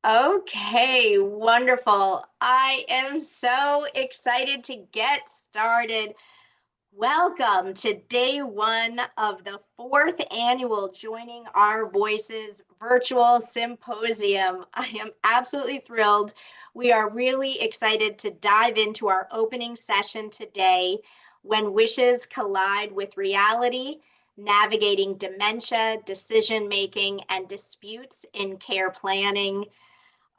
Okay, wonderful. I am so excited to get started. Welcome to day one of the fourth annual Joining Our Voices virtual symposium. I am absolutely thrilled. We are really excited to dive into our opening session today, When Wishes Collide with Reality, Navigating Dementia, Decision Making, and Disputes in Care Planning.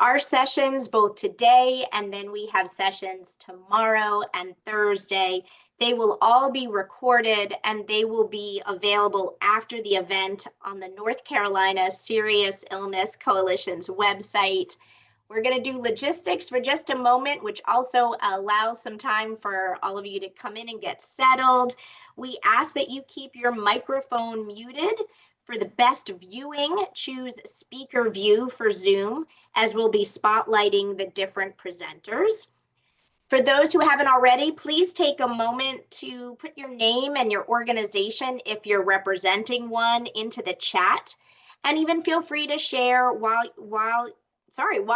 Our sessions, both today and then we have sessions tomorrow and Thursday, they will all be recorded and they will be available after the event on the North Carolina Serious Illness Coalition's website. We're going to do logistics for just a moment, which also allows some time for all of you to come in and get settled. We ask that you keep your microphone muted. For the best viewing, choose speaker view for Zoom, as we'll be spotlighting the different presenters. For those who haven't already, please take a moment to put your name and your organization, if you're representing one, into the chat. And even feel free to share why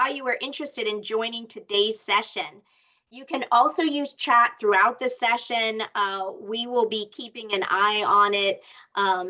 you are interested in joining today's session. You can also use chat throughout the session. We will be keeping an eye on it.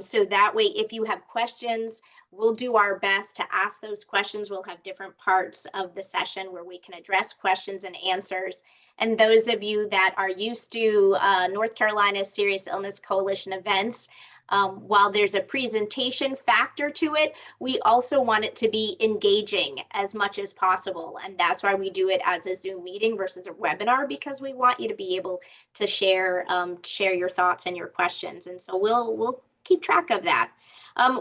So that way, if you have questions, we'll do our best to ask those questions. We'll have different parts of the session where we can address questions and answers. And those of you that are used to North Carolina Serious Illness Coalition events, while there's a presentation factor to it, we also want it to be engaging as much as possible. And that's why we do it as a Zoom meeting versus a webinar, because we want you to be able to share your thoughts and your questions. And so we'll keep track of that.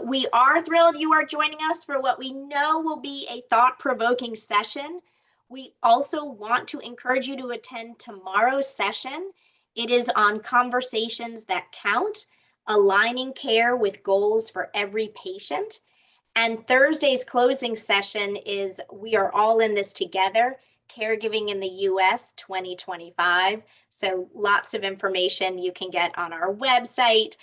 We are thrilled you are joining us for what we know will be a thought-provoking session. We also want to encourage you to attend tomorrow's session. It is on conversations that count, aligning care with goals for every patient. And Thursday's closing session is We Are All in This Together, Caregiving in the US 2025. So lots of information you can get on our website.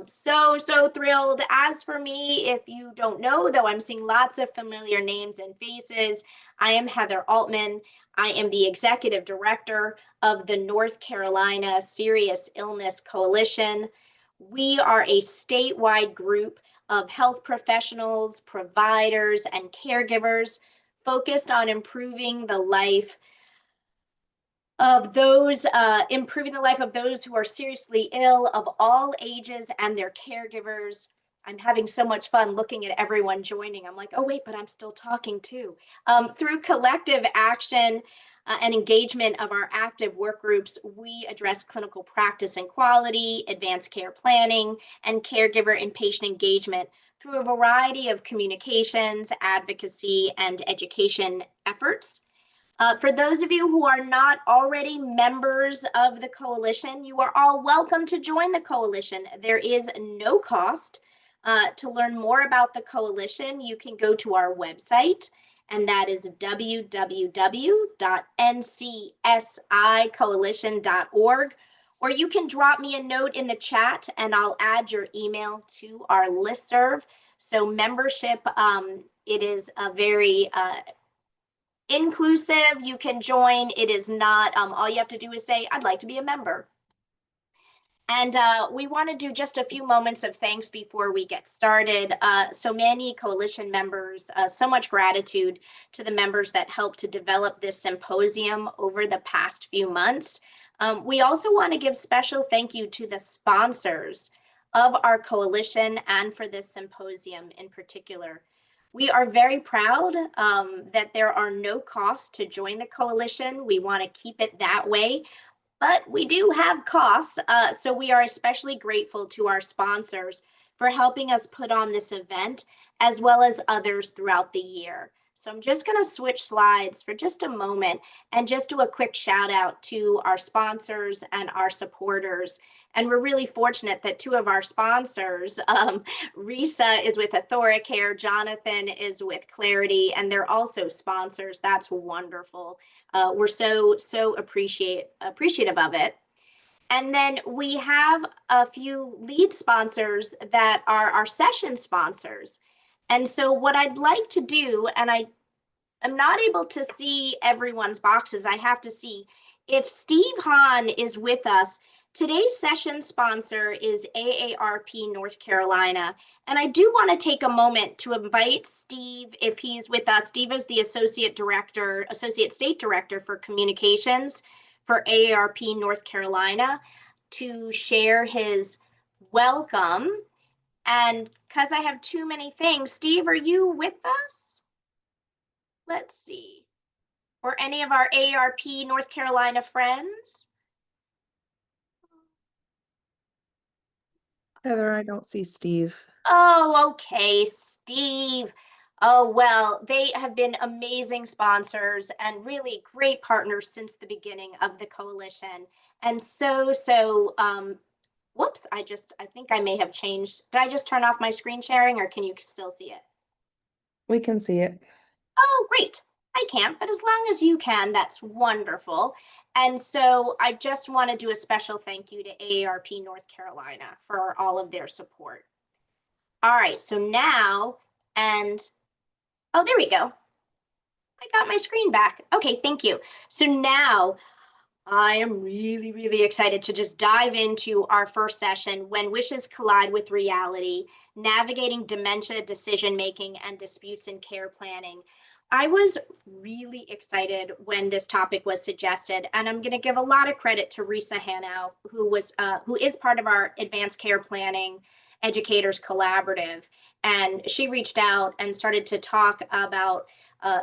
So thrilled. As for me, if you don't know, though I'm seeing lots of familiar names and faces, I am Heather Altman. I am the Executive Director of the North Carolina Serious Illness Coalition. We are a statewide group of health professionals, providers, and caregivers focused on improving the life of those who are seriously ill, of all ages, and their caregivers. I'm having so much fun looking at everyone joining. I'm like, oh wait, but I'm still talking too. Through collective action and engagement of our active work groups, we address clinical practice and quality, advanced care planning, and caregiver and patient engagement through a variety of communications, advocacy, and education efforts. For those of you who are not already members of the coalition, you are all welcome to join the coalition. There is no cost. To learn more about the coalition, you can go to our website, and that is www.ncsicoalition.org, or you can drop me a note in the chat and I'll add your email to our listserv. So membership, it is a very inclusive. You can join. It is not, all you have to do is say, I'd like to be a member. And we want to do just a few moments of thanks before we get started. So many coalition members, so much gratitude to the members that helped to develop this symposium over the past few months. We also want to give special thank you to the sponsors of our coalition and for this symposium in particular. We are very proud that there are no costs to join the coalition. We want to keep it that way. But we do have costs, so we are especially grateful to our sponsors for helping us put on this event, as well as others throughout the year. So I'm just going to switch slides for just a moment and just do a quick shout out to our sponsors and our supporters. And we're really fortunate that two of our sponsors, Risa is with AuthoriCare, Jonathan is with Clarity, and they're also sponsors. That's wonderful. We're so appreciative of it. And then we have a few lead sponsors that are our session sponsors. And so what I'd like to do, and I am not able to see everyone's boxes. I have to see if Steve Hahn is with us. Today's session sponsor is AARP North Carolina. And I do want to take a moment to invite Steve if he's with us. Steve is the Associate State Director for Communications for AARP North Carolina to share his welcome. And because I have too many things, Steve, are you with us? Let's see. Or any of our AARP North Carolina friends? Heather, I don't see Steve. Oh, okay, Steve. Oh, well, they have been amazing sponsors and really great partners since the beginning of the coalition. And whoops, I think I may have changed. Did I just turn off my screen sharing or can you still see it? We can see it. Oh, great. I can't, but as long as you can, that's wonderful. And so I just want to do a special thank you to AARP North Carolina for all of their support. All right, so now, and oh, there we go. I got my screen back. Okay, thank you. So now I am really, really excited to just dive into our first session, When Wishes Collide with Reality, Navigating Dementia Decision Making and Disputes in Care Planning. I was really excited when this topic was suggested, and I'm going to give a lot of credit to Risa Hanow, who is part of our Advanced Care Planning Educators Collaborative. And she reached out and started to talk about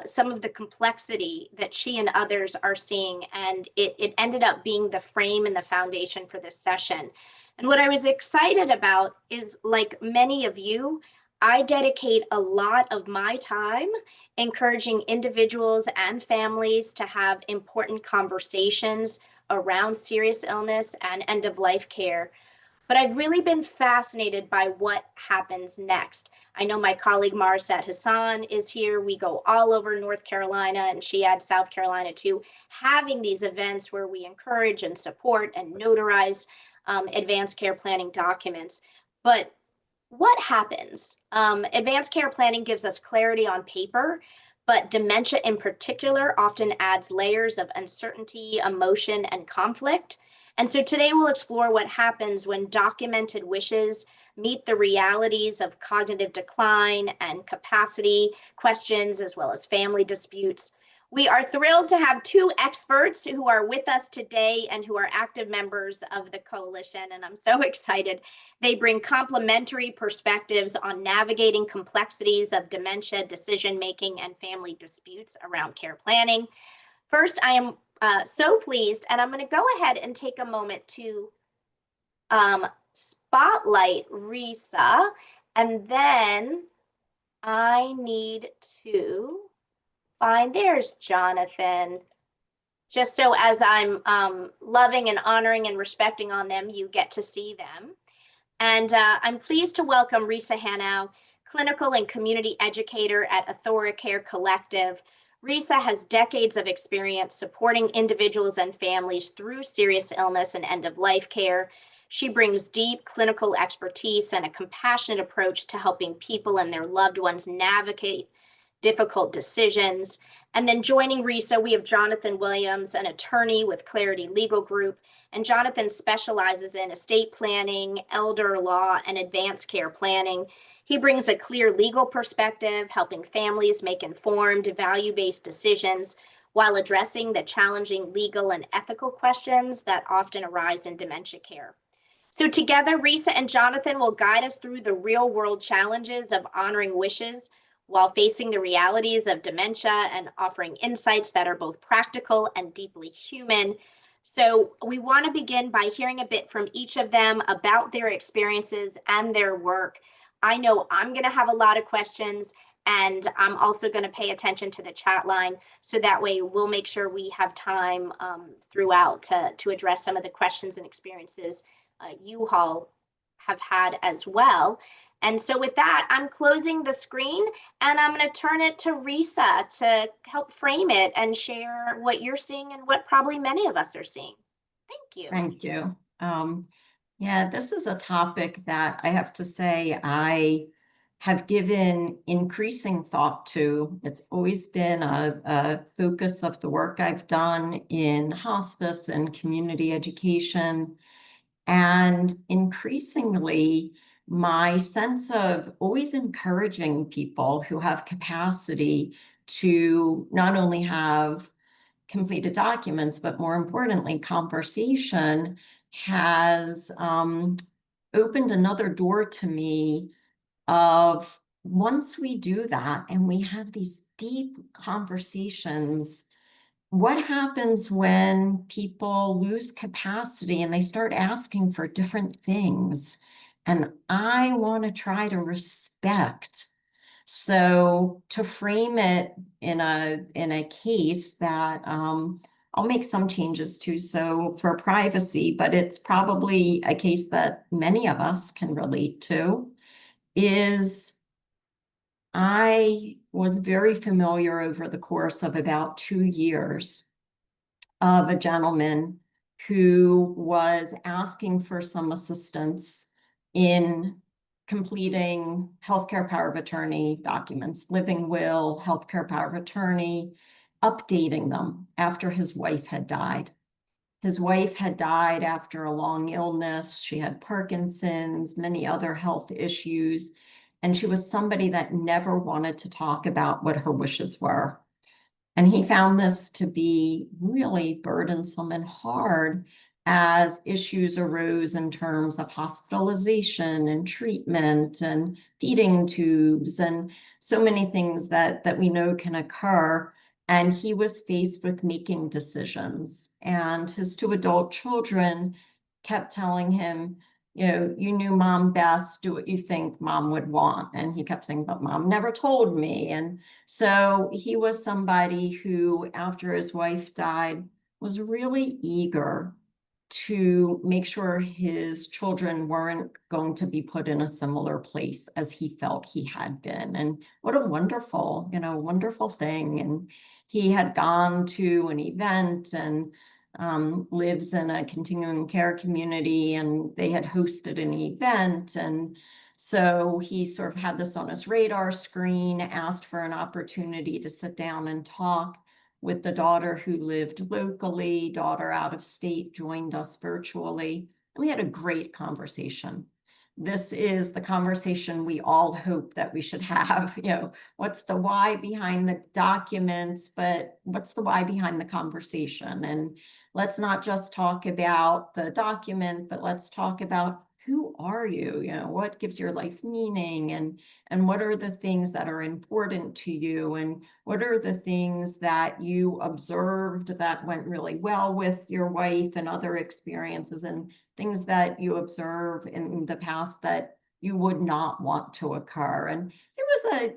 some of the complexity that she and others are seeing. And it ended up being the frame and the foundation for this session. And what I was excited about is, like many of you, I dedicate a lot of my time encouraging individuals and families to have important conversations around serious illness and end of life care. But I've really been fascinated by what happens next. I know my colleague Marsat Hassan is here. We go all over North Carolina, and she adds South Carolina too, having these events where we encourage and support and notarize advanced care planning documents. But what happens? Advanced care planning gives us clarity on paper, but dementia in particular often adds layers of uncertainty, emotion, and conflict. And so today we'll explore what happens when documented wishes meet the realities of cognitive decline and capacity questions, as well as family disputes. We are thrilled to have two experts who are with us today and who are active members of the coalition, and I'm so excited. They bring complementary perspectives on navigating complexities of dementia, decision-making, and family disputes around care planning. First, I am so pleased, and I'm going to go ahead and take a moment to spotlight Risa, and then I need to find, there's Jonathan. Just so as I'm loving and honoring and respecting on them, you get to see them. And I'm pleased to welcome Risa Hanow, clinical and community educator at AuthoriCare Collective. Risa has decades of experience supporting individuals and families through serious illness and end-of-life care. She brings deep clinical expertise and a compassionate approach to helping people and their loved ones navigate difficult decisions. And then joining Risa, we have Jonathan Williams, an attorney with Clarity Legal Group. And Jonathan specializes in estate planning, elder law, and advanced care planning. He brings a clear legal perspective, helping families make informed, value-based decisions while addressing the challenging legal and ethical questions that often arise in dementia care. So together, Risa and Jonathan will guide us through the real-world challenges of honoring wishes while facing the realities of dementia and offering insights that are both practical and deeply human. So we want to begin by hearing a bit from each of them about their experiences and their work. I know I'm going to have a lot of questions, and I'm also going to pay attention to the chat line, so that way we'll make sure we have time throughout to address some of the questions and experiences you all have had as well. And so with that, I'm closing the screen and I'm going to turn it to Risa to help frame it and share what you're seeing and what probably many of us are seeing. Thank you. Thank you. Yeah, this is a topic that I have to say I have given increasing thought to. It's always been a focus of the work I've done in hospice and community education. And increasingly, my sense of always encouraging people who have capacity to not only have completed documents, but more importantly, conversation has opened another door to me of once we do that and we have these deep conversations, what happens when people lose capacity and they start asking for different things? And I want to try to respect. So to frame it in a case that I'll make some changes to, so for privacy, but it's probably a case that many of us can relate to, is I was very familiar over the course of about 2 years of a gentleman who was asking for some assistance in completing healthcare power of attorney documents, living will, healthcare power of attorney, updating them after his wife had died. His wife had died after a long illness. She had Parkinson's, many other health issues, and she was somebody that never wanted to talk about what her wishes were. And he found this to be really burdensome and hard as issues arose in terms of hospitalization and treatment and feeding tubes and so many things that we know can occur. And he was faced with making decisions. And his two adult children kept telling him, you knew mom best, do what you think mom would want. And he kept saying, but mom never told me. And so he was somebody who, after his wife died, was really eager to make sure his children weren't going to be put in a similar place as he felt he had been. And what a wonderful, wonderful thing. And he had gone to an event and lives in a continuing care community, and they had hosted an event. And so he sort of had this on his radar screen, asked for an opportunity to sit down and talk with the daughter who lived locally. Daughter out of state joined us virtually. And we had a great conversation. This is the conversation we all hope that we should have. What's the why behind the documents, but what's the why behind the conversation? And let's not just talk about the document, but let's talk about who are you? What gives your life meaning, and what are the things that are important to you, and what are the things that you observed that went really well with your wife and other experiences, and things that you observe in the past that you would not want to occur. And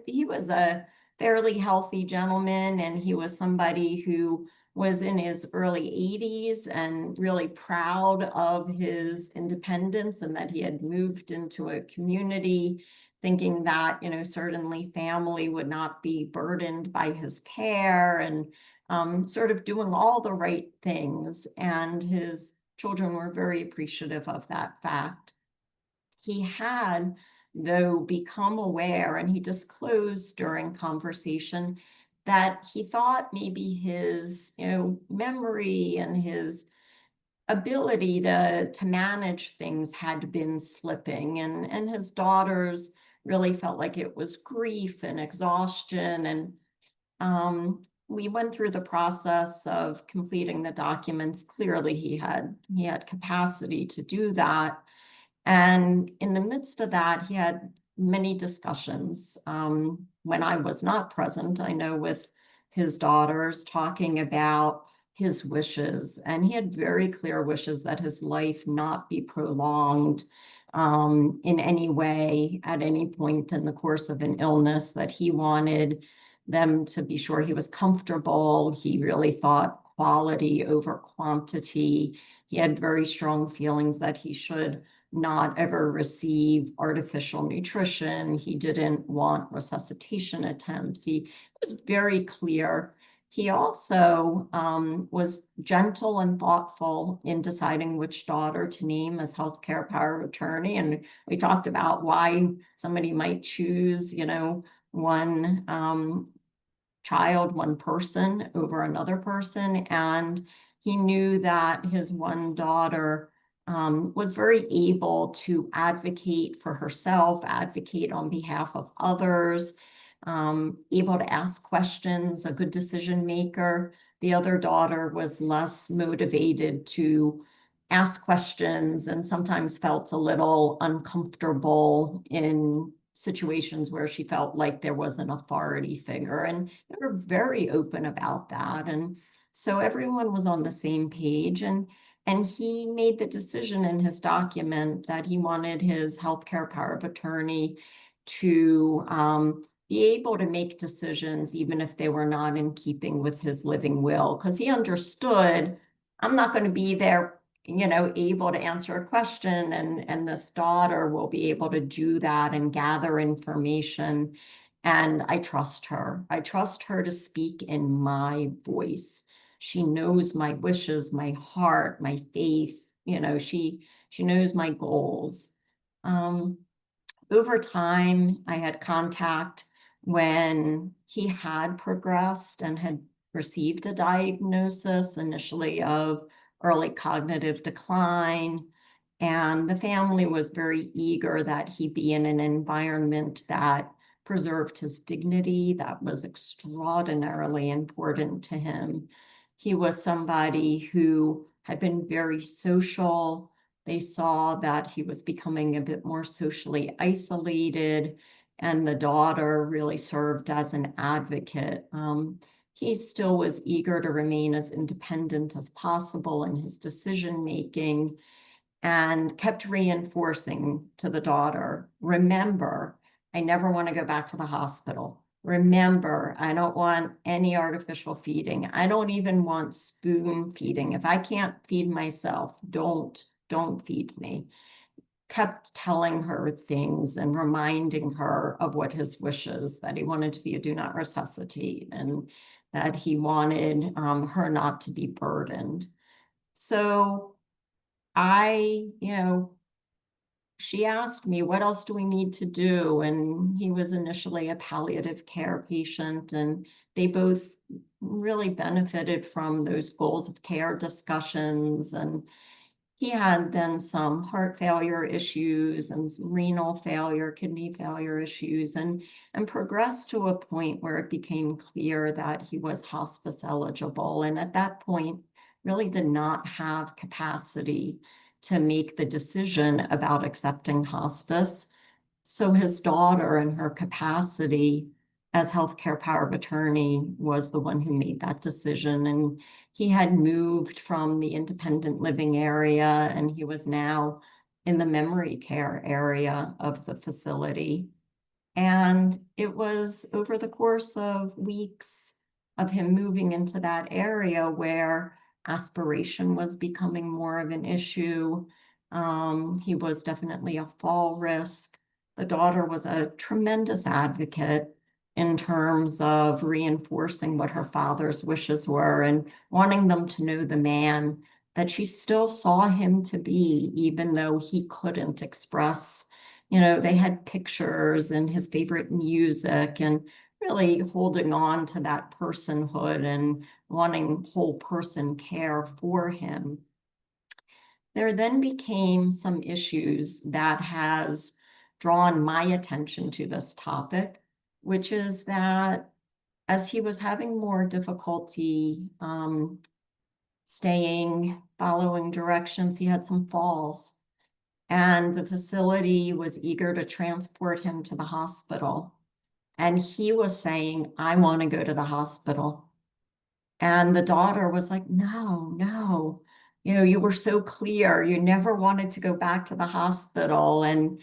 he was a fairly healthy gentleman, and he was somebody who was in his early 80s and really proud of his independence and that he had moved into a community thinking that, certainly family would not be burdened by his care, and sort of doing all the right things. And his children were very appreciative of that fact. He had, though, become aware, and he disclosed during conversation, that he thought maybe his memory and his ability to manage things had been slipping, and his daughters really felt like it was grief and exhaustion. And we went through the process of completing the documents. Clearly he had capacity to do that. And in the midst of that, he had many discussions when I was not present, I know, with his daughters, talking about his wishes. And he had very clear wishes that his life not be prolonged in any way at any point in the course of an illness, that he wanted them to be sure he was comfortable. He really thought quality over quantity. He had very strong feelings that he should not ever receive artificial nutrition. He didn't want resuscitation attempts. He was very clear. He also was gentle and thoughtful in deciding which daughter to name as healthcare power of attorney. And we talked about why somebody might choose, one child, one person over another person. And he knew that his one daughter was very able to advocate for herself, advocate on behalf of others, able to ask questions, a good decision maker. The other daughter was less motivated to ask questions and sometimes felt a little uncomfortable in situations where she felt like there was an authority figure. And they were very open about that. And so everyone was on the same page. And he made the decision in his document that he wanted his healthcare power of attorney to be able to make decisions, even if they were not in keeping with his living will, because he understood, I'm not going to be there, able to answer a question, and this daughter will be able to do that and gather information. And I trust her. I trust her to speak in my voice. She knows my wishes, my heart, my faith. She knows my goals. Over time, I had contact when he had progressed and had received a diagnosis initially of early cognitive decline. And the family was very eager that he be in an environment that preserved his dignity. That was extraordinarily important to him. He was somebody who had been very social. They saw that he was becoming a bit more socially isolated, and the daughter really served as an advocate. He still was eager to remain as independent as possible in his decision making and kept reinforcing to the daughter, remember, I never want to go back to the hospital. Remember, I don't want any artificial feeding. I don't even want spoon feeding. If I can't feed myself, don't feed me. Kept telling her things and reminding her of what his wishes, that he wanted to be a do not resuscitate and that he wanted her not to be burdened. So she asked me, what else do we need to do? And he was initially a palliative care patient, and they both really benefited from those goals of care discussions. And he had then some heart failure issues and some renal failure, kidney failure issues, and progressed to a point where it became clear that he was hospice eligible. And at that point, really did not have capacity to make the decision about accepting hospice. So his daughter, in her capacity as healthcare power of attorney, was the one who made that decision. And he had moved from the independent living area, and he was now in the memory care area of the facility. And it was over the course of weeks of him moving into that area where aspiration was becoming more of an issue. He was definitely a fall risk. The daughter was a tremendous advocate in terms of reinforcing what her father's wishes were and wanting them to know the man that she still saw him to be, even though he couldn't express. They had pictures and his favorite music, and really holding on to that personhood and wanting whole person care for him. There then became some issues that has drawn my attention to this topic, which is that as he was having more difficulty following directions, he had some falls. And the facility was eager to transport him to the hospital. And he was saying, I want to go to the hospital. And the daughter was like, no, you were so clear. You never wanted to go back to the hospital. And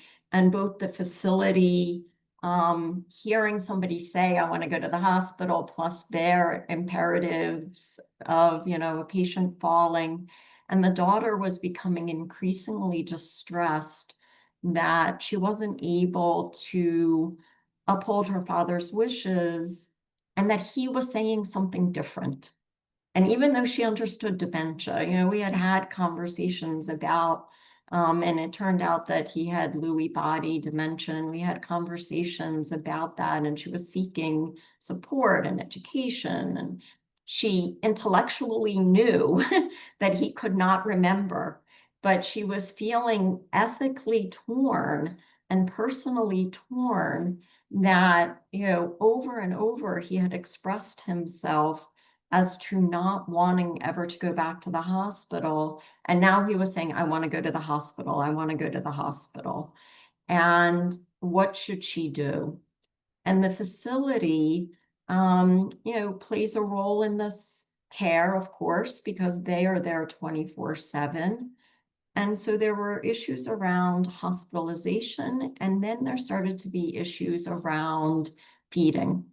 both the facility, hearing somebody say, I want to go to the hospital, plus their imperatives of, a patient falling. And the daughter was becoming increasingly distressed that she wasn't able to uphold her father's wishes and that he was saying something different. And even though she understood dementia, we had had conversations about, and it turned out that he had Lewy body dementia, and we had conversations about that, and she was seeking support and education, and she intellectually knew that he could not remember, but she was feeling ethically torn and personally torn that, over and over he had expressed himself as to not wanting ever to go back to the hospital. And now he was saying, I want to go to the hospital. I want to go to the hospital. And what should she do? And the facility, plays a role in this care, of course, because they are there 24/7. And so there were issues around hospitalization, and then there started to be issues around feeding.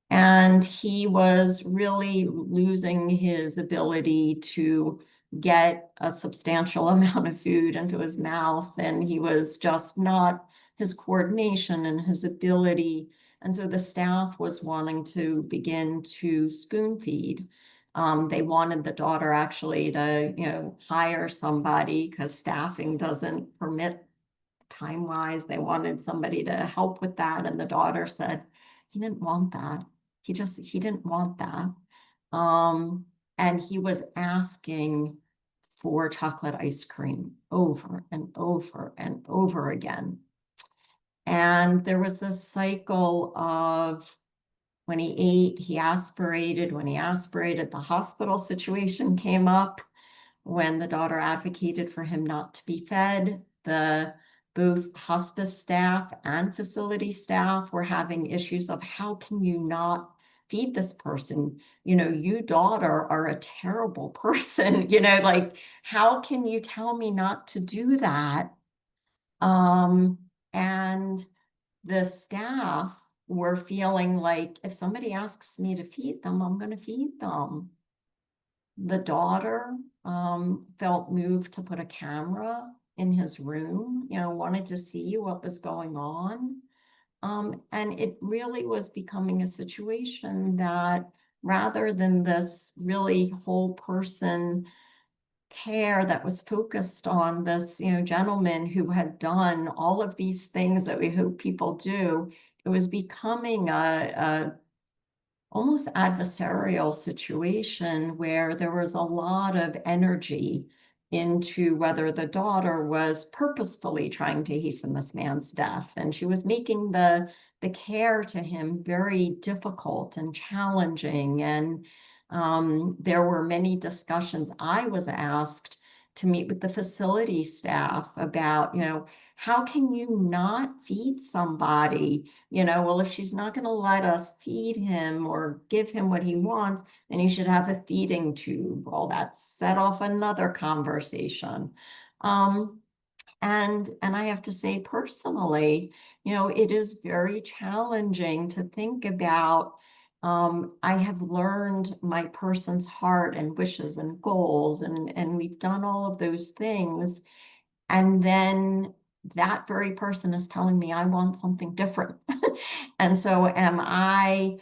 And he was really losing his ability to get a substantial amount of food into his mouth. And he was just not, his coordination and his ability. And so the staff was wanting to begin to spoon feed. They wanted the daughter actually to, hire somebody because staffing doesn't permit time-wise. They wanted somebody to help with that. And the daughter said, he didn't want that. He didn't want that. And he was asking for chocolate ice cream over and over and over again. And there was this cycle of when he ate, he aspirated. When he aspirated, the hospital situation came up. When the daughter advocated for him not to be fed, both hospice staff and facility staff were having issues of how can you not feed this person? You daughter are a terrible person, like how can you tell me not to do that? And the staff were feeling like if somebody asks me to feed them, I'm going to feed them. The daughter felt moved to put a camera in his room, wanted to see what was going on. And it really was becoming a situation that rather than this really whole person care that was focused on this, gentleman who had done all of these things that we hope people do, it was becoming a almost adversarial situation where there was a lot of energy into whether the daughter was purposefully trying to hasten this man's death. And she was making the care to him very difficult and challenging. And there were many discussions. I was asked to meet with the facility staff about, how can you not feed somebody? Well, if she's not going to let us feed him or give him what he wants, then he should have a feeding tube. Well, that set off another conversation. And I have to say personally, it is very challenging to think about. I have learned my person's heart and wishes and goals, and we've done all of those things. And then that very person is telling me I want something different. And so am I,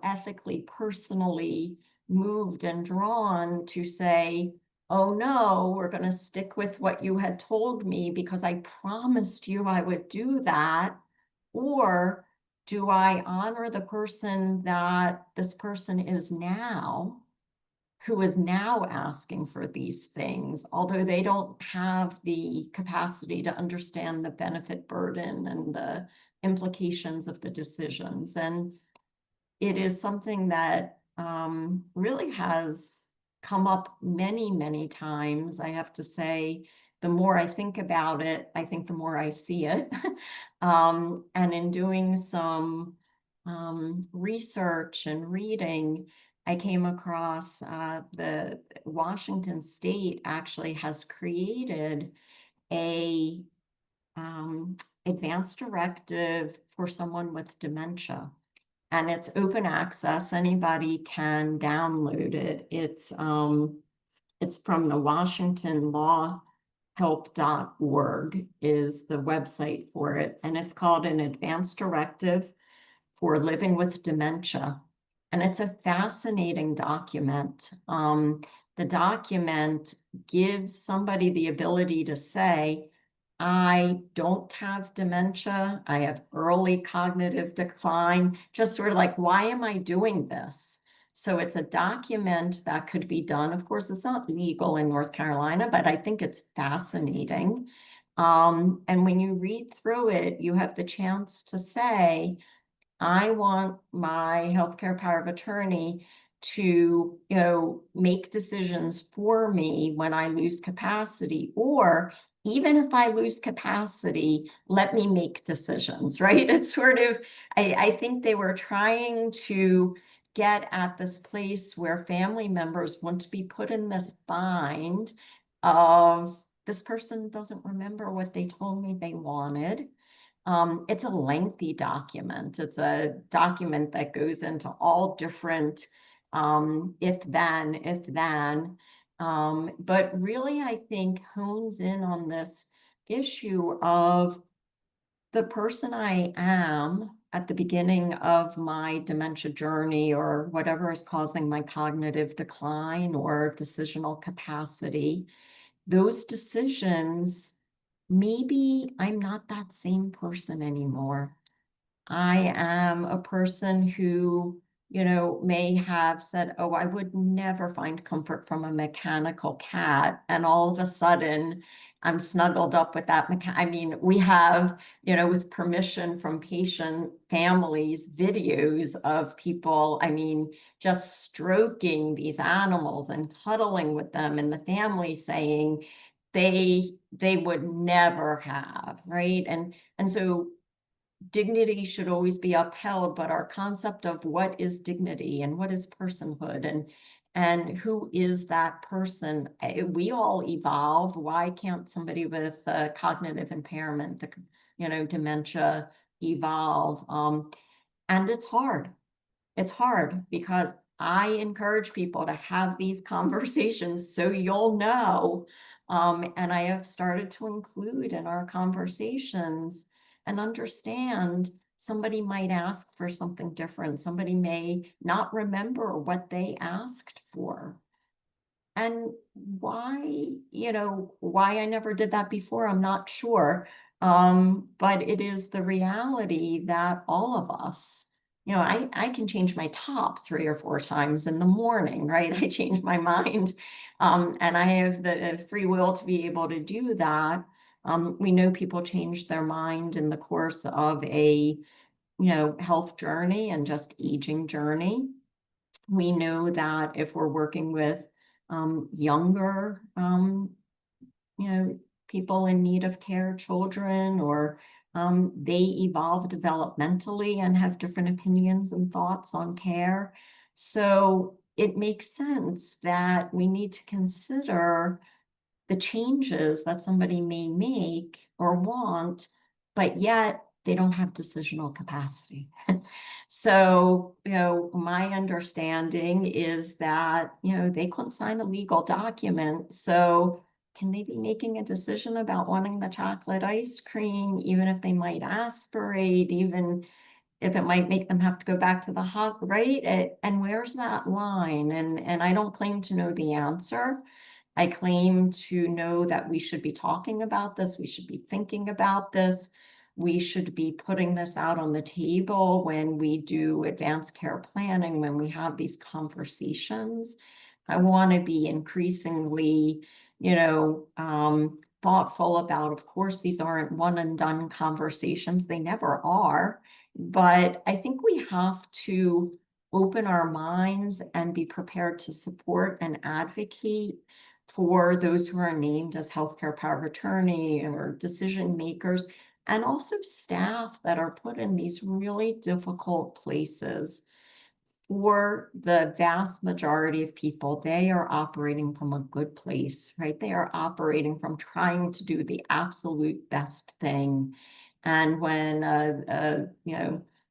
ethically, personally moved and drawn to say, oh no, we're going to stick with what you had told me because I promised you I would do that? Or do I honor the person that this person is now, who is now asking for these things, although they don't have the capacity to understand the benefit burden and the implications of the decisions? And it is something that really has come up many, many times. I have to say, the more I think about it, I think the more I see it. And in doing some research and reading, I came across the Washington State actually has created a advanced directive for someone with dementia. And it's open access. Anybody can download it. It's from the WashingtonLawHelp.org is the website for it. And it's called an advanced directive for living with dementia. And it's a fascinating document. The document gives somebody the ability to say, I don't have dementia, I have early cognitive decline, just sort of like, why am I doing this? So it's a document that could be done. Of course, it's not legal in North Carolina, but I think it's fascinating. And when you read through it, you have the chance to say, I want my healthcare power of attorney to, make decisions for me when I lose capacity, or even if I lose capacity, let me make decisions, right? It's sort of, I think they were trying to get at this place where family members want to be put in this bind of this person doesn't remember what they told me they wanted. It's a lengthy document. It's a document that goes into all different if then. But really, I think hones in on this issue of the person I am at the beginning of my dementia journey, or whatever is causing my cognitive decline or decisional capacity. Those decisions, maybe I'm not that same person anymore. I am a person who, may have said, oh, I would never find comfort from a mechanical cat. And all of a sudden, I'm snuggled up with that I mean, we have, with permission from patient families, videos of people, I mean, just stroking these animals and cuddling with them, and the family saying they would never have, right? And so dignity should always be upheld, but our concept of what is dignity and what is personhood and who is that person, we all evolve. Why can't somebody with cognitive impairment, dementia, evolve? And it's hard. It's hard because I encourage people to have these conversations so you'll know. And I have started to include in our conversations and understand somebody might ask for something different. Somebody may not remember what they asked for. And why I never did that before, I'm not sure. But it is the reality that all of us, I can change my top 3 or 4 times in the morning, right? I change my mind. And I have the free will to be able to do that. We know people change their mind in the course of a, health journey and just aging journey. We know that if we're working with younger, people in need of care, children, or they evolve developmentally and have different opinions and thoughts on care. So it makes sense that we need to consider the changes that somebody may make or want, but yet they don't have decisional capacity. So, my understanding is that, they couldn't sign a legal document. So can they be making a decision about wanting the chocolate ice cream, even if they might aspirate, even if it might make them have to go back to the hospital, right? And where's that line? And I don't claim to know the answer. I claim to know that we should be talking about this. We should be thinking about this. We should be putting this out on the table when we do advanced care planning, when we have these conversations. I want to be increasingly, thoughtful about, of course, these aren't one and done conversations. They never are. But I think we have to open our minds and be prepared to support and advocate for those who are named as healthcare power of attorney or decision makers, and also staff that are put in these really difficult places. For the vast majority of people, they are operating from a good place, right? They are operating from trying to do the absolute best thing. And when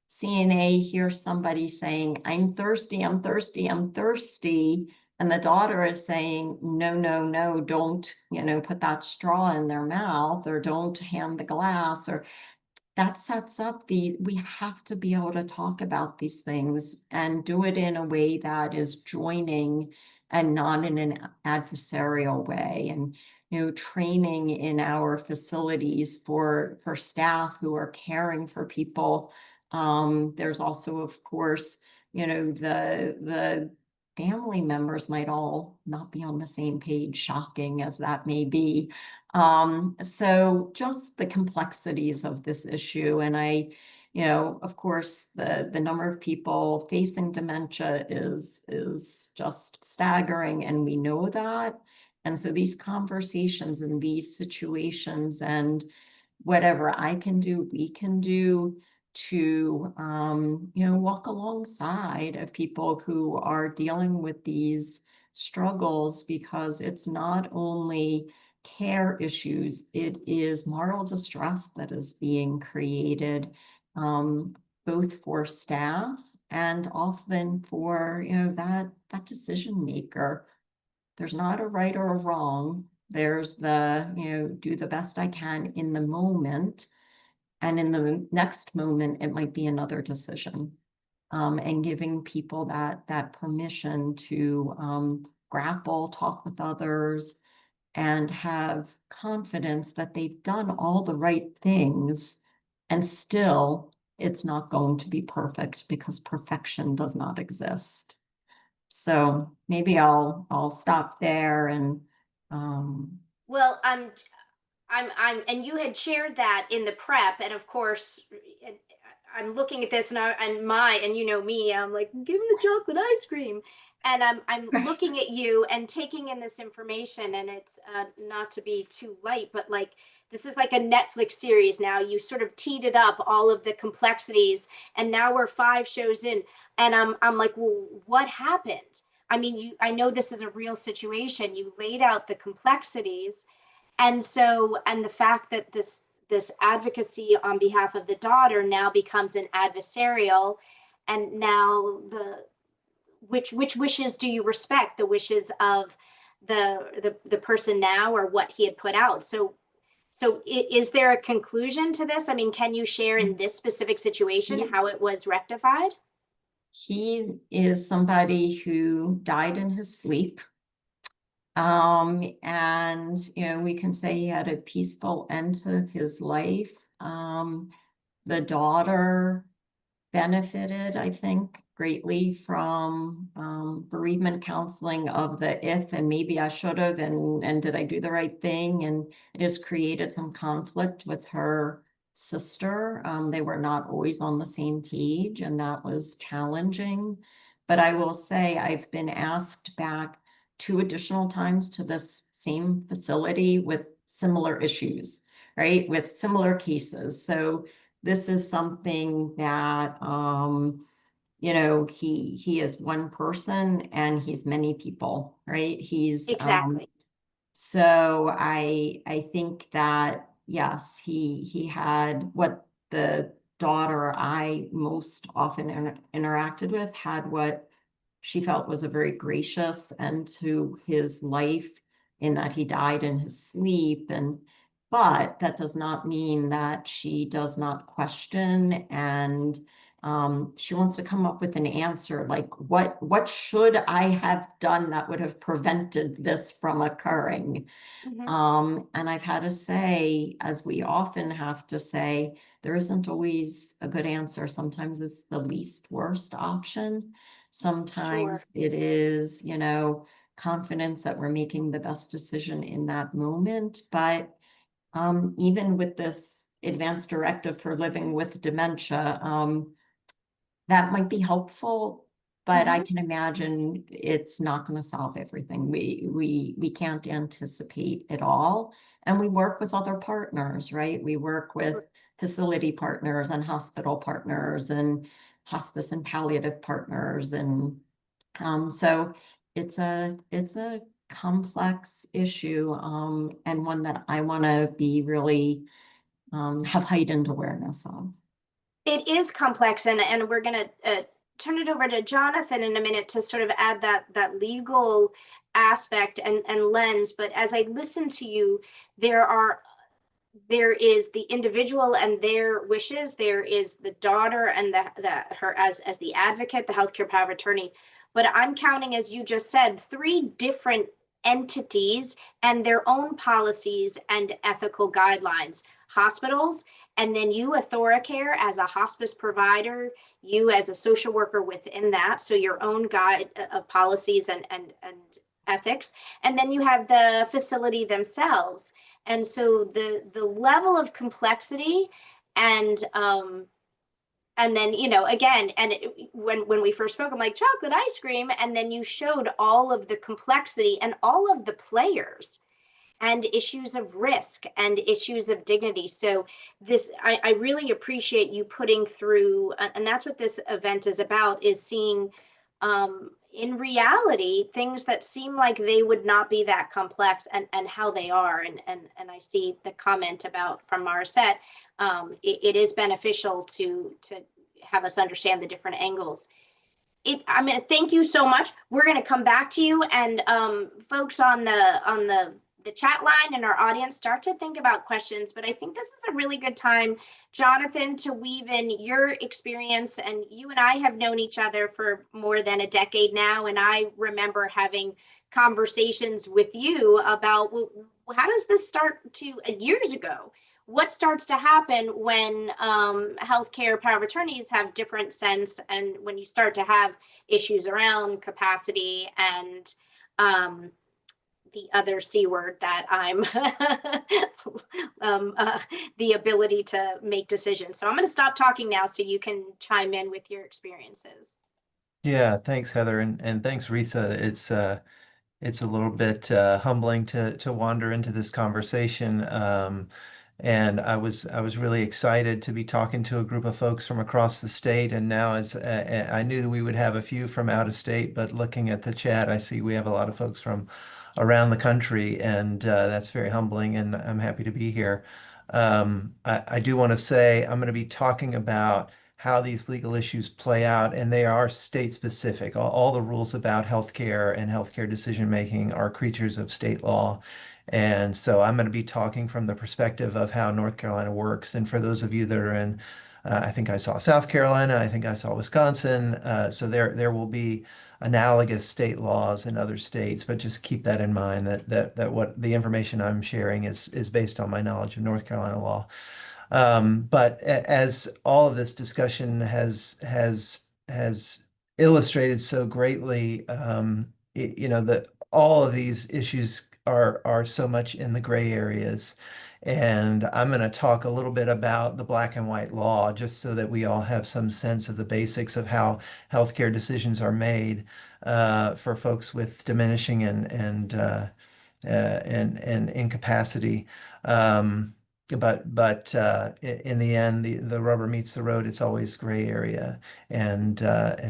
CNA hears somebody saying, I'm thirsty, I'm thirsty, I'm thirsty, and the daughter is saying, no, no, no, don't, put that straw in their mouth, or don't hand the glass, or that sets up we have to be able to talk about these things and do it in a way that is joining and not in an adversarial way. And, training in our facilities for staff who are caring for people. There's also, of course, the family members might all not be on the same page, shocking as that may be. So just the complexities of this issue. And of course, the number of people facing dementia is just staggering, and we know that. And so these conversations and these situations and whatever I can do, we can do to walk alongside of people who are dealing with these struggles, because it's not only care issues, it is moral distress that is being created, both for staff and often for that decision maker. There's not a right or a wrong. There's do the best I can in the moment, and in the next moment it might be another decision. And giving people that permission to grapple, talk with others, and have confidence that they've done all the right things, and still it's not going to be perfect, because perfection does not exist. So maybe I'll stop there. And Well, and you had shared that in the prep, and of course, and I'm looking at this, and and you know me, I'm like, give me the chocolate ice cream, and I'm looking at you and taking in this information, and it's not to be too light, but like this is like a Netflix series now. You sort of teed it up, all of the complexities, and now we're 5 shows in, and I'm like, well, what happened? I mean, I know this is a real situation. You laid out the complexities, and so, and the fact that this advocacy on behalf of the daughter now becomes an adversarial, and now which wishes do you respect? The wishes of the person now, or what he had put out? So is there a conclusion to this? I mean, can you share in this specific situation he's how it was rectified? he is somebody who died in his sleep. And we can say he had a peaceful end to his life. The daughter benefited, I think, greatly from bereavement counseling of the if and maybe I should have, and did I do the right thing? And it has created some conflict with her sister. They were not always on the same page, and that was challenging. But I will say I've been asked back 2 additional times to this same facility with similar issues, right? With similar cases. So this is something that he is one person and he's many people, right? He's Exactly. so I think that yes, he had what the daughter I most often interacted with had what she felt was a very gracious end to his life, in that he died in his sleep. And but that does not mean that she does not question, and she wants to come up with an answer, like what should I have done that would have prevented this from occurring. Hmm. And I've had to say, as we often have to say, there isn't always a good answer. Sometimes it's the least worst option. Sure. Sometimes it is, confidence that we're making the best decision in that moment. But even with this advanced directive for living with dementia, that might be helpful, but I Hmm. can imagine it's not going to solve everything. We can't anticipate it all. And we work with other partners, right? We work with facility partners and hospital partners and hospice and palliative partners. And so it's a complex issue, and one that I want to be really have heightened awareness of. It is complex, and we're going to turn it over to Jonathan in a minute to sort of add that legal aspect and lens. But as I listen to you, there are there is the individual and their wishes. There is the daughter and her as the advocate, the healthcare power of attorney. But I'm counting, as you just said, three different entities and their own policies and ethical guidelines. Hospitals, and then you, AuthoriCare, as a hospice provider, you as a social worker within that, so your own guide of policies and ethics, and then you have the facility themselves. And so the level of complexity and then again, and when we first spoke, I'm like, chocolate ice cream, and then you showed all of the complexity and all of the players and issues of risk and issues of dignity. So I really appreciate you putting through, and that's what this event is about, is seeing in reality things that seem like they would not be that complex, and how they are. And I see the comment about from Marissette. It is beneficial to have us understand the different angles. I mean, thank you so much. We're going to come back to you, and folks on the chat line and our audience, start to think about questions. But I think this is a really good time, Jonathan, to weave in your experience. And you and I have known each other for more than a decade now, and I remember having conversations with you about, well, how does this start to years ago? What starts to happen when healthcare power of attorneys have different sense, and when you start to have issues around capacity and the other C word that I'm the ability to make decisions. So I'm going to stop talking now so you can chime in with your experiences. Yeah, thanks, Heather, and thanks, Risa. It's a little bit humbling to wander into this conversation. And I was really excited to be talking to a group of folks from across the state. And now, as I knew we would have a few from out of state, but looking at the chat, I see we have a lot of folks from around the country, and that's very humbling. And I'm happy to be here. I do want to say I'm going to be talking about how these legal issues play out, and they are state specific. All the rules about healthcare and healthcare decision making are creatures of state law. And so I'm going to be talking from the perspective of how North Carolina works. And for those of you that are in, I think I saw South Carolina, I think I saw Wisconsin. So there will be analogous state laws in other states, but just keep that in mind that what the information I'm sharing is based on my knowledge of North Carolina law. But as all of this discussion has illustrated so greatly, that all of these issues are so much in the gray areas. And I'm going to talk a little bit about the black and white law, just so that we all have some sense of the basics of how healthcare decisions are made for folks with diminishing and incapacity. Um, but in the end, the rubber meets the road. It's always gray area, and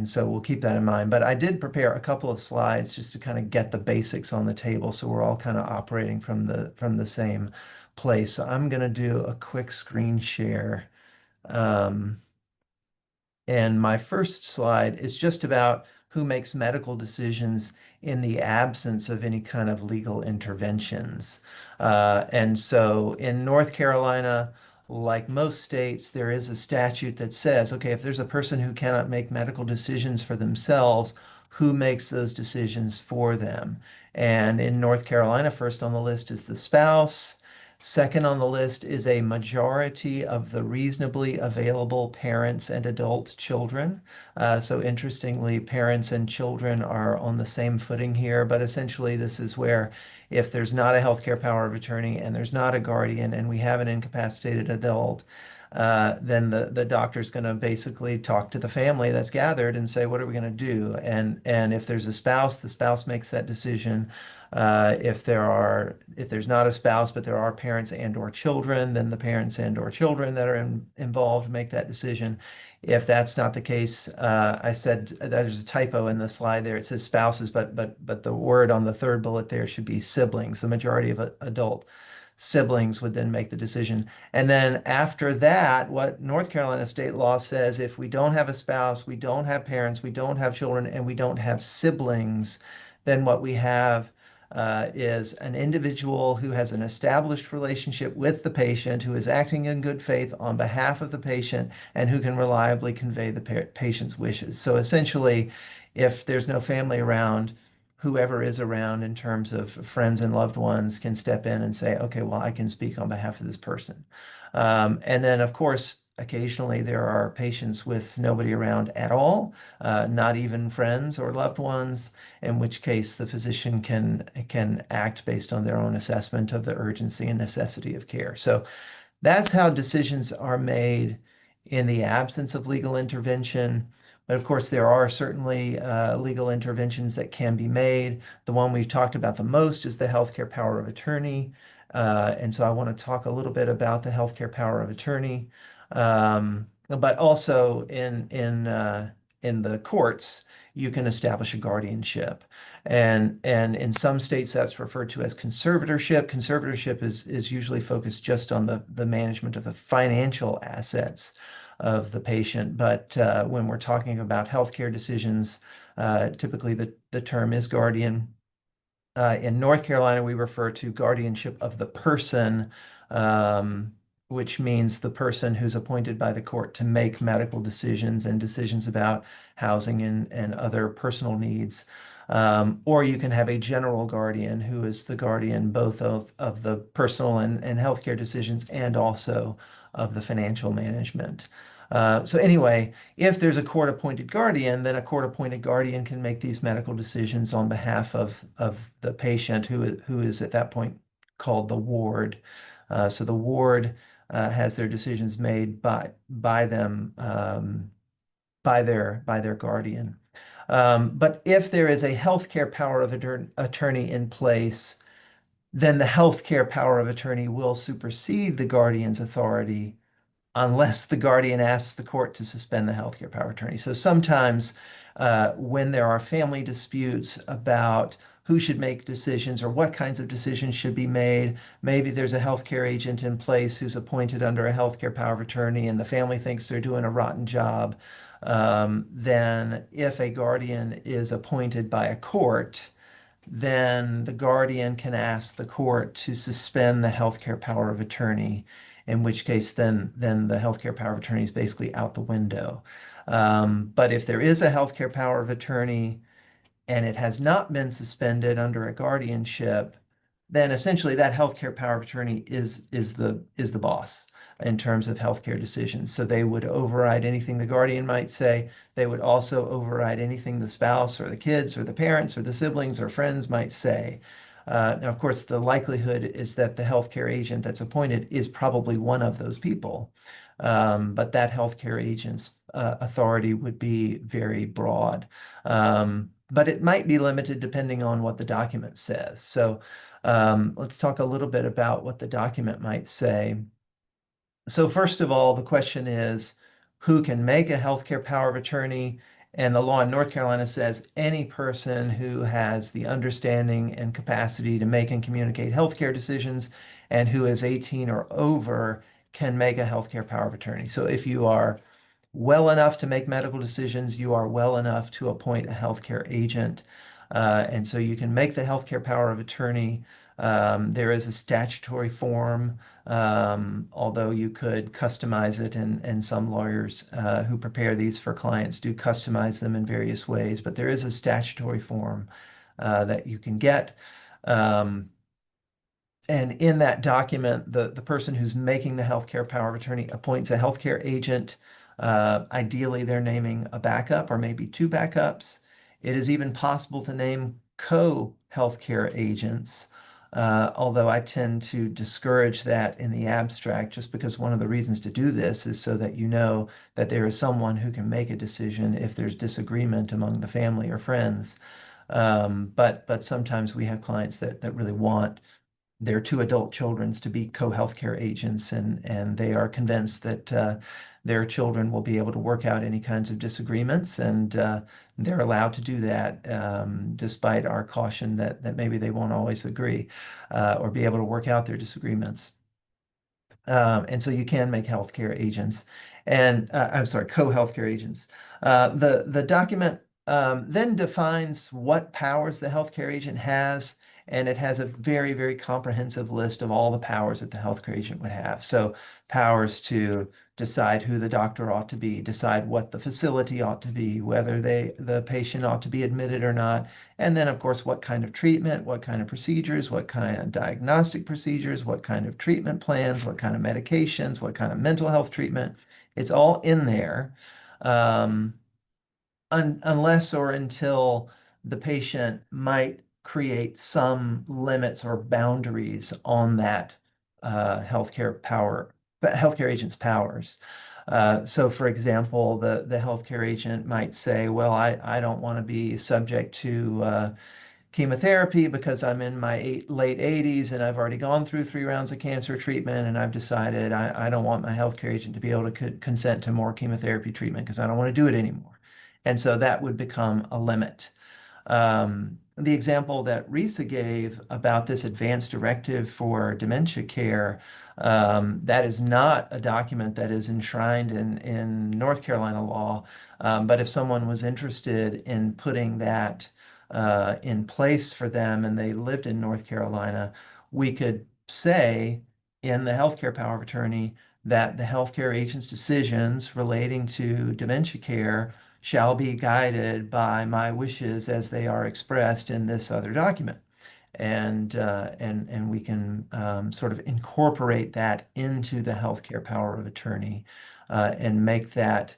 so we'll keep that in mind. But I did prepare a couple of slides just to kind of get the basics on the table, so we're all kind of operating from the same place. So I'm going to do a quick screen share. Um, and my first slide is just about who makes medical decisions in the absence of any kind of legal interventions. And so in North Carolina, like most states, there is a statute that says, okay, if there's a person who cannot make medical decisions for themselves, who makes those decisions for them? And in North Carolina, first on the list is the spouse. Second on the list is a majority of the reasonably available parents and adult children. So interestingly, parents and children are on the same footing here, but essentially this is where if there's not a healthcare power of attorney and there's not a guardian and we have an incapacitated adult, then the doctor's going to basically talk to the family that's gathered and say, what are we going to do? And if there's a spouse, the spouse makes that decision. If there's not a spouse, but there are parents and or children, then the parents and or children that are involved make that decision. If that's not the case, I said there's a typo in the slide there. It says spouses, but the word on the third bullet there should be siblings. The majority of adult siblings would then make the decision. And then after that, what North Carolina state law says, if we don't have a spouse, we don't have parents, we don't have children, and we don't have siblings, then what we have is an individual who has an established relationship with the patient, who is acting in good faith on behalf of the patient, and who can reliably convey the patient's wishes. So essentially, if there's no family around, whoever is around in terms of friends and loved ones can step in and say, okay, well, I can speak on behalf of this person. And then, of course, occasionally there are patients with nobody around at all, not even friends or loved ones, in which case the physician can act based on their own assessment of the urgency and necessity of care. So that's how decisions are made in the absence of legal intervention. But of course, there are certainly legal interventions that can be made. The one we've talked about the most is the healthcare power of attorney. And so I want to talk a little bit about the healthcare power of attorney. But also in the courts, you can establish a guardianship. And in some states, that's referred to as conservatorship. Conservatorship is usually focused just on the management of the financial assets of the patient. But when we're talking about healthcare decisions, typically the term is guardian. In North Carolina, we refer to guardianship of the person, which means the person who's appointed by the court to make medical decisions and decisions about housing and other personal needs. Or you can have a general guardian who is the guardian both of the personal and healthcare decisions and also of the financial management. So anyway, if there's a court-appointed guardian, then a court-appointed guardian can make these medical decisions on behalf of the patient who is at that point called the ward. So the ward has their decisions made by them by their guardian. But if there is a healthcare power of attorney in place, then the healthcare power of attorney will supersede the guardian's authority unless the guardian asks the court to suspend the healthcare power of attorney. So sometimes when there are family disputes about who should make decisions or what kinds of decisions should be made, maybe there's a healthcare agent in place who's appointed under a healthcare power of attorney and the family thinks they're doing a rotten job. Then if a guardian is appointed by a court, then the guardian can ask the court to suspend the healthcare power of attorney, in which case then the healthcare power of attorney is basically out the window. But if there is a healthcare power of attorney and it has not been suspended under a guardianship, then essentially that healthcare power of attorney is the boss in terms of healthcare decisions. So they would override anything the guardian might say. They would also override anything the spouse or the kids or the parents or the siblings or friends might say. Now, of course, the likelihood is that the healthcare agent that's appointed is probably one of those people. But that healthcare agent's authority would be very broad. But it might be limited depending on what the document says. So let's talk a little bit about what the document might say. So first of all, the question is, who can make a healthcare power of attorney? And the law in North Carolina says any person who has the understanding and capacity to make and communicate healthcare decisions and who is 18 or over can make a healthcare power of attorney. So if you are well enough to make medical decisions, you are well enough to appoint a healthcare agent. And so you can make the healthcare power of attorney. There is a statutory form, although you could customize it, and some lawyers who prepare these for clients do customize them in various ways, but there is a statutory form that you can get. And in that document, the person who's making the healthcare power of attorney appoints a healthcare agent. Ideally, they're naming a backup or maybe two backups. It is even possible to name co-healthcare agents, although I tend to discourage that in the abstract, just because one of the reasons to do this is so that you know that there is someone who can make a decision if there's disagreement among the family or friends. But sometimes we have clients that really want their two adult children to be co-healthcare agents, and they are convinced that their children will be able to work out any kinds of disagreements, and they're allowed to do that despite our caution that maybe they won't always agree or be able to work out their disagreements. And so you can make healthcare agents, and I'm sorry, co-healthcare agents. The document then defines what powers the healthcare agent has And it has a very, very comprehensive list of all the powers that the healthcare agent would have. So powers to decide who the doctor ought to be, decide what the facility ought to be, whether the patient ought to be admitted or not, and then of course what kind of treatment, what kind of procedures, what kind of diagnostic procedures, what kind of treatment plans, what kind of medications, what kind of mental health treatment. It's all in there. Um, unless or until the patient might create some limits or boundaries on that healthcare agent's powers. So, for example, the healthcare agent might say, "Well, I don't want to be subject to chemotherapy because I'm in my late 80s and I've already gone through 3 rounds of cancer treatment, and I've decided I don't want my healthcare agent to be able to consent to more chemotherapy treatment because I don't want to do it anymore." And so that would become a limit. The example that Risa gave about this advanced directive for dementia care, that is not a document that is enshrined in North Carolina law. But if someone was interested in putting that in place for them and they lived in North Carolina, we could say in the healthcare power of attorney that the healthcare agent's decisions relating to dementia care shall be guided by my wishes as they are expressed in this other document. And we can sort of incorporate that into the healthcare power of attorney and make that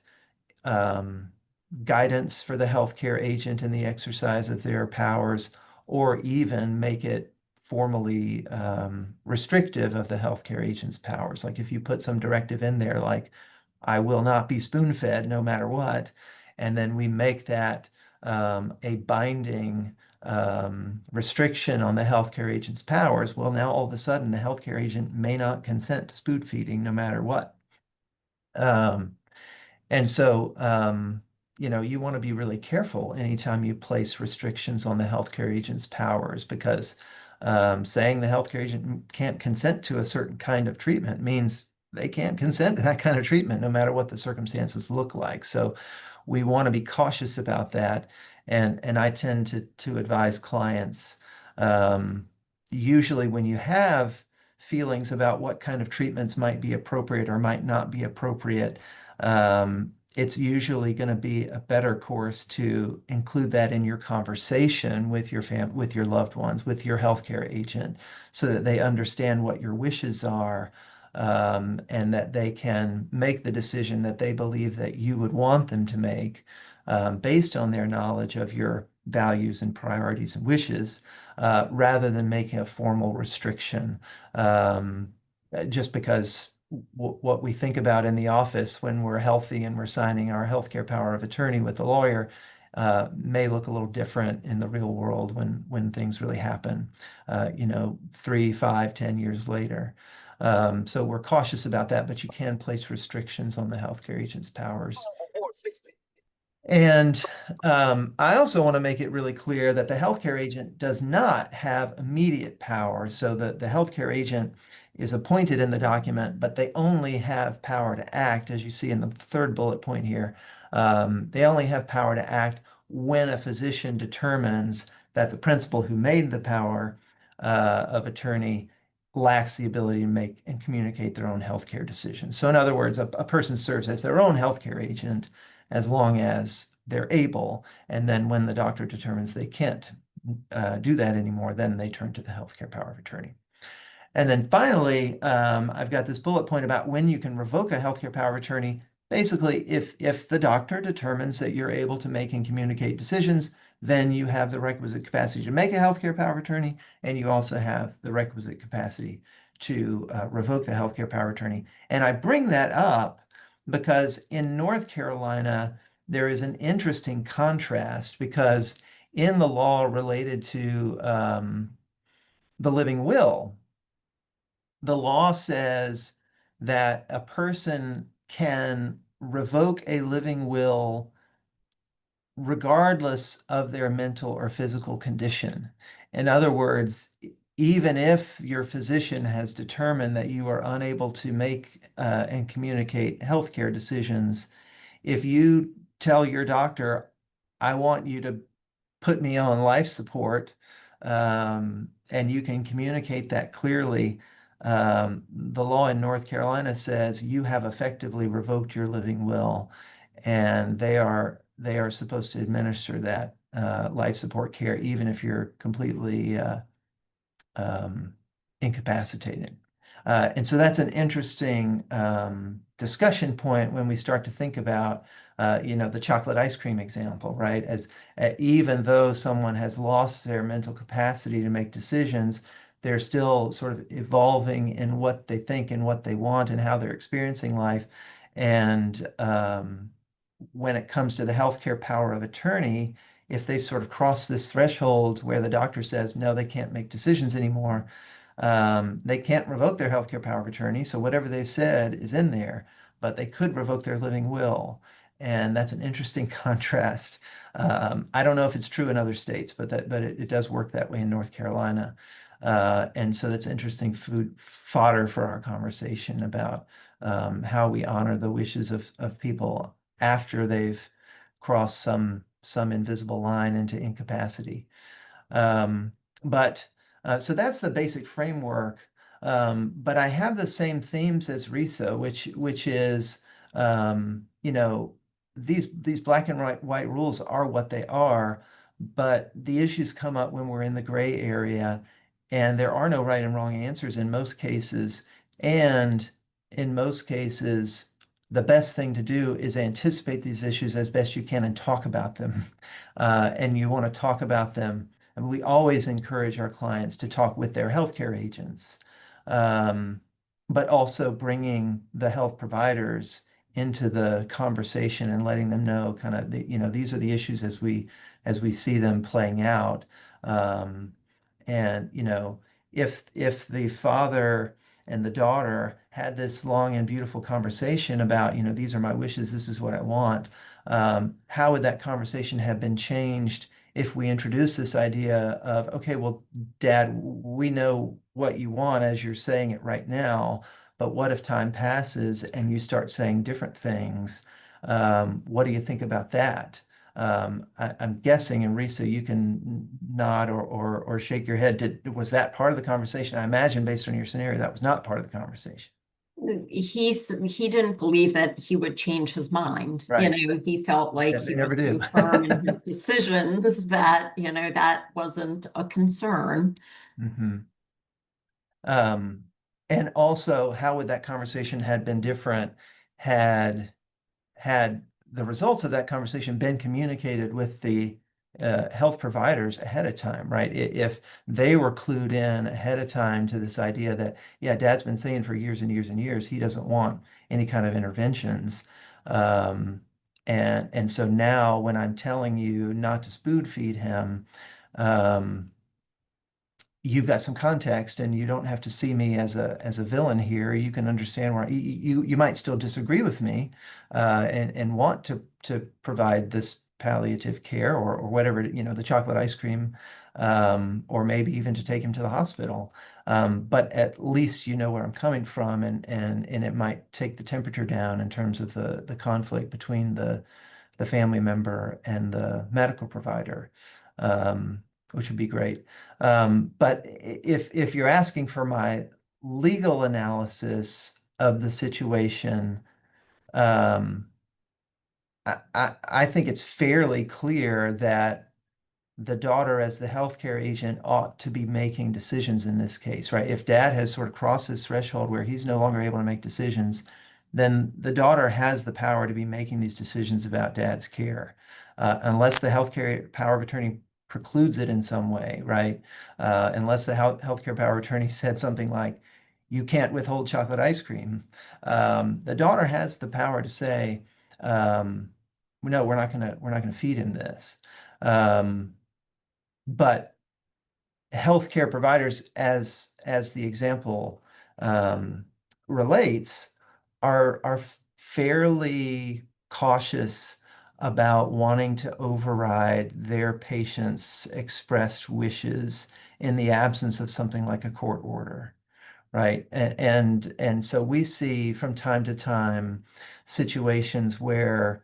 um, guidance for the healthcare agent in the exercise of their powers, or even make it formally restrictive of the healthcare agent's powers. Like if you put some directive in there, like I will not be spoon-fed no matter what, and then we make that a binding restriction on the healthcare agent's powers. Well, now all of a sudden the healthcare agent may not consent to spoon feeding no matter what. Um, and so, you want to be really careful anytime you place restrictions on the healthcare agent's powers, because saying the healthcare agent can't consent to a certain kind of treatment means they can't consent to that kind of treatment, no matter what the circumstances look like. So we want to be cautious about that. And I tend to advise clients, usually when you have feelings about what kind of treatments might be appropriate or might not be appropriate, it's usually going to be a better course to include that in your conversation with with your loved ones, with your healthcare agent, so that they understand what your wishes are, and that they can make the decision that they believe that you would want them to make, based on their knowledge of your values and priorities and wishes, rather than making a formal restriction. Just because what we think about in the office when we're healthy and we're signing our healthcare power of attorney with the lawyer may look a little different in the real world when things really happen, 3, 5, 10 years later. So we're cautious about that, but you can place restrictions on the healthcare agent's powers. And I also want to make it really clear that the healthcare agent does not have immediate power. So that the healthcare agent is appointed in the document, but they only have power to act, as you see in the third bullet point here. They only have power to act when a physician determines that the principal who made the power of attorney lacks the ability to make and communicate their own healthcare decisions. So in other words, a person serves as their own healthcare agent as long as they're able. And then when the doctor determines they can't do that anymore, then they turn to the healthcare power of attorney. And then finally, I've got this bullet point about when you can revoke a healthcare power of attorney. Basically, if the doctor determines that you're able to make and communicate decisions, then you have the requisite capacity to make a healthcare power of attorney, and you also have the requisite capacity to revoke the healthcare power of attorney. And I bring that up because in North Carolina, there is an interesting contrast, because in the law related to the living will, the law says that a person can revoke a living will regardless of their mental or physical condition. In other words, even if your physician has determined that you are unable to make and communicate healthcare decisions, if you tell your doctor, I want you to put me on life support, and you can communicate that clearly, the law in North Carolina says you have effectively revoked your living will, and they are supposed to administer that life support care even if you're completely um, incapacitated. And so that's an interesting discussion point when we start to think about, the chocolate ice cream example, right? As even though someone has lost their mental capacity to make decisions, they're still sort of evolving in what they think and what they want and how they're experiencing life. And when it comes to the healthcare power of attorney, if they've sort of crossed this threshold where the doctor says, no, they can't make decisions anymore, they can't revoke their healthcare power of attorney. So whatever they've said is in there, but they could revoke their living will. And that's an interesting contrast. I don't know if it's true in other states, but it does work that way in North Carolina. And so that's interesting food fodder for our conversation about how we honor the wishes of people after they've crossed some invisible line into incapacity. Um, but so that's the basic framework. But I have the same themes as Risa, which is these black and white rules are what they are, but the issues come up when we're in the gray area, and there are no right and wrong answers in most cases. And in most cases, the best thing to do is anticipate these issues as best you can and talk about them. And you want to talk about them. And we always encourage our clients to talk with their healthcare agents, um, but also bringing the health providers into the conversation and letting them know kind of these are the issues as we see them playing out. Um, and if the father and the daughter had this long and beautiful conversation about, these are my wishes, this is what I want, how would that conversation have been changed if we introduce this idea of, okay, well, Dad, we know what you want as you're saying it right now, but what if time passes and you start saying different things? What do you think about that? I'm guessing, and Risa, you can nod or shake your head. Was that part of the conversation? I imagine, based on your scenario, that was not part of the conversation. He didn't believe that he would change his mind. Right. He felt like Yeah, he they never was do. so firm in his decisions that, that wasn't a concern. Mhm. Um, and also, how would that conversation had been different had had the results of that conversation been communicated with the health providers ahead of time, right? If they were clued in ahead of time to this idea that, yeah, Dad's been saying for years and years and years he doesn't want any kind of interventions. Um, and so now when I'm telling you not to spoon feed him, um, you've got some context and you don't have to see me as a villain here. You can understand where you might still disagree with me and want to provide this palliative care or whatever, the chocolate ice cream, or maybe even to take him to the hospital. But at least you know where I'm coming from, and it might take the temperature down in terms of the conflict between the family member and the medical provider, which would be great. But if you're asking for my legal analysis of the situation, um, I think it's fairly clear that the daughter as the healthcare agent ought to be making decisions in this case, right? If dad has sort of crossed this threshold where he's no longer able to make decisions, then the daughter has the power to be making these decisions about dad's care, unless the healthcare power of attorney precludes it in some way, right? Unless the healthcare power of attorney said something like, you can't withhold chocolate ice cream. The daughter has the power to say, no, we're not gonna feed him this. Um, but healthcare providers, as the example um, relates, are fairly cautious about wanting to override their patients' expressed wishes in the absence of something like a court order, right? And so we see from time to time situations where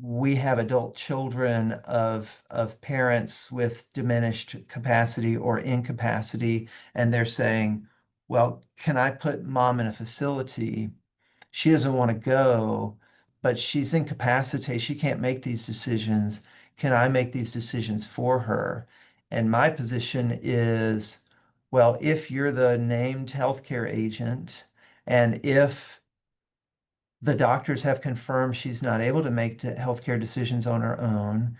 we have adult children of parents with diminished capacity or incapacity, and they're saying, well, can I put mom in a facility? She doesn't want to go, but she's incapacitated. She can't make these decisions. Can I make these decisions for her? And my position is, well, if you're the named healthcare agent, and if the doctors have confirmed she's not able to make healthcare decisions on her own,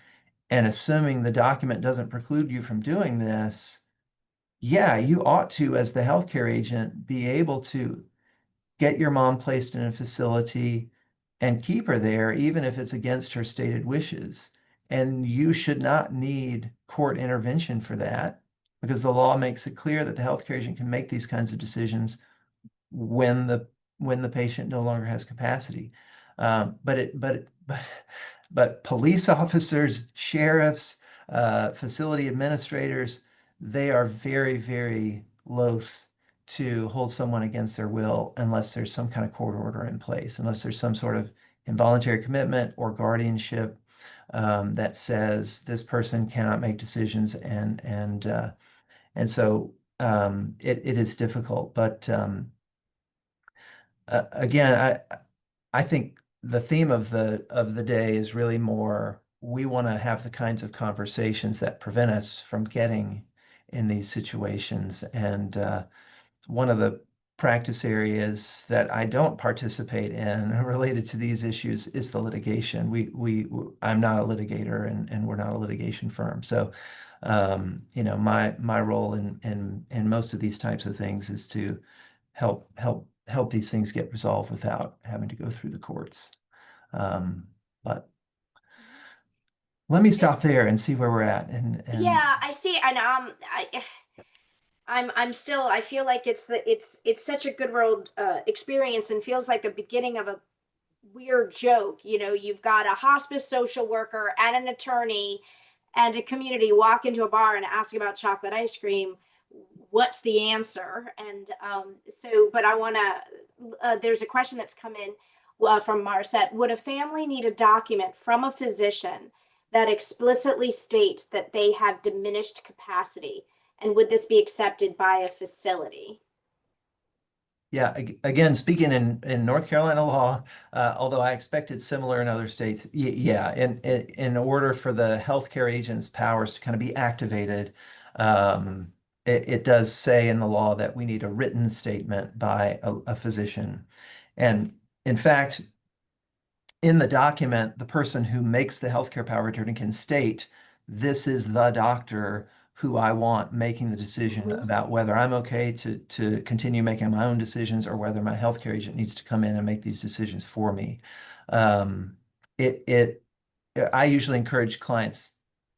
and assuming the document doesn't preclude you from doing this, yeah, you ought to, as the healthcare agent, be able to get your mom placed in a facility and keep her there, even if it's against her stated wishes. And you should not need court intervention for that, because the law makes it clear that the healthcare agent can make these kinds of decisions when the patient no longer has capacity. But police officers, sheriffs, facility administrators, they are very, very loath to hold someone against their will unless there's some kind of court order in place, unless there's some sort of involuntary commitment or guardianship that says this person cannot make decisions, and so it is difficult. But again, I think the theme of the day is really more, we want to have the kinds of conversations that prevent us from getting in these situations. And one of the practice areas that I don't participate in related to these issues is the litigation. I'm not a litigator, and we're not a litigation firm. So, my role in most of these types of things is to help these things get resolved without having to go through the courts. But let me stop It's, there and see where we're at. And yeah, I see, and I'm still, I feel like it's such a good world experience, and feels like the beginning of a weird joke. You've got a hospice social worker and an attorney and a community walk into a bar and ask about chocolate ice cream. What's the answer? And but I want to, there's a question that's come in from Marset. Would a family need a document from a physician that explicitly states that they have diminished capacity? And would this be accepted by a facility? yeah, again, speaking in North Carolina law, although I expect it's similar in other states, yeah, in order for the healthcare agent's powers to kind of be activated, it does say in the law that we need a written statement by a physician. And in fact, in the document, the person who makes the healthcare power of attorney can state, this is the doctor who I want making the decision Mhm. about whether I'm okay to continue making my own decisions, or whether my healthcare agent needs to come in and make these decisions for me. Um, it, it, I usually encourage clients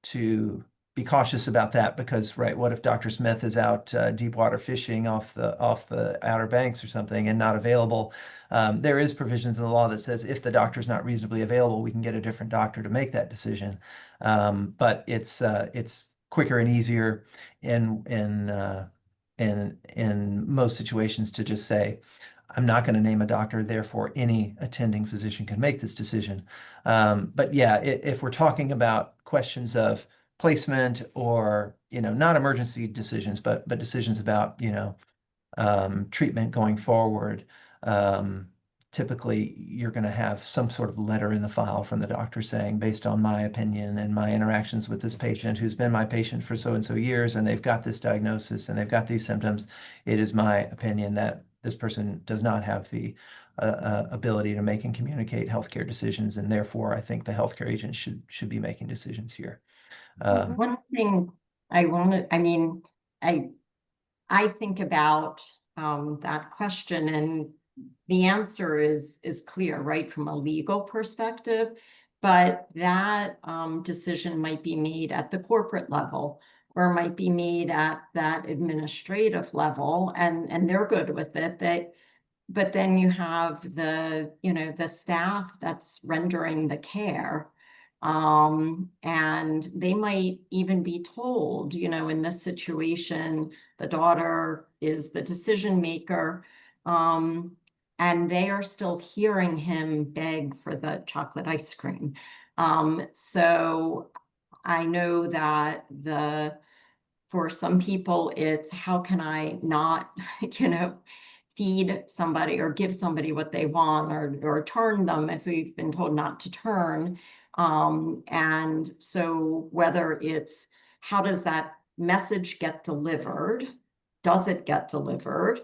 to be cautious about that, because, right, what if Dr. Smith is out deep water fishing off the Outer Banks or something and not available? There is provisions in the law that says if the doctor's not reasonably available, we can get a different doctor to make that decision. But it's quicker and easier in most situations to just say, I'm not going to name a doctor, therefore any attending physician can make this decision. But yeah, if we're talking about questions of placement, or, not emergency decisions, but decisions about, treatment going forward, um, typically you're going to have some sort of letter in the file from the doctor saying, based on my opinion and my interactions with this patient who's been my patient for so and so years, and they've got this diagnosis and they've got these symptoms, it is my opinion that this person does not have the ability to make and communicate healthcare decisions, and therefore I think the healthcare agent should be making decisions here. Mhm. One thing I mean, I think about that question, and the answer is clear, right, from a legal perspective, but that decision might be made at the corporate level, or might be made at that administrative level, and they're good with it. But then you have the staff that's rendering the care. And they might even be told, in this situation, the daughter is the decision maker. And they are still hearing him beg for the chocolate ice cream. So I know that for some people, it's how can I not, feed somebody or give somebody what they want, or turn them if we've been told not to turn. And so whether it's how does that message get delivered? Does it get delivered?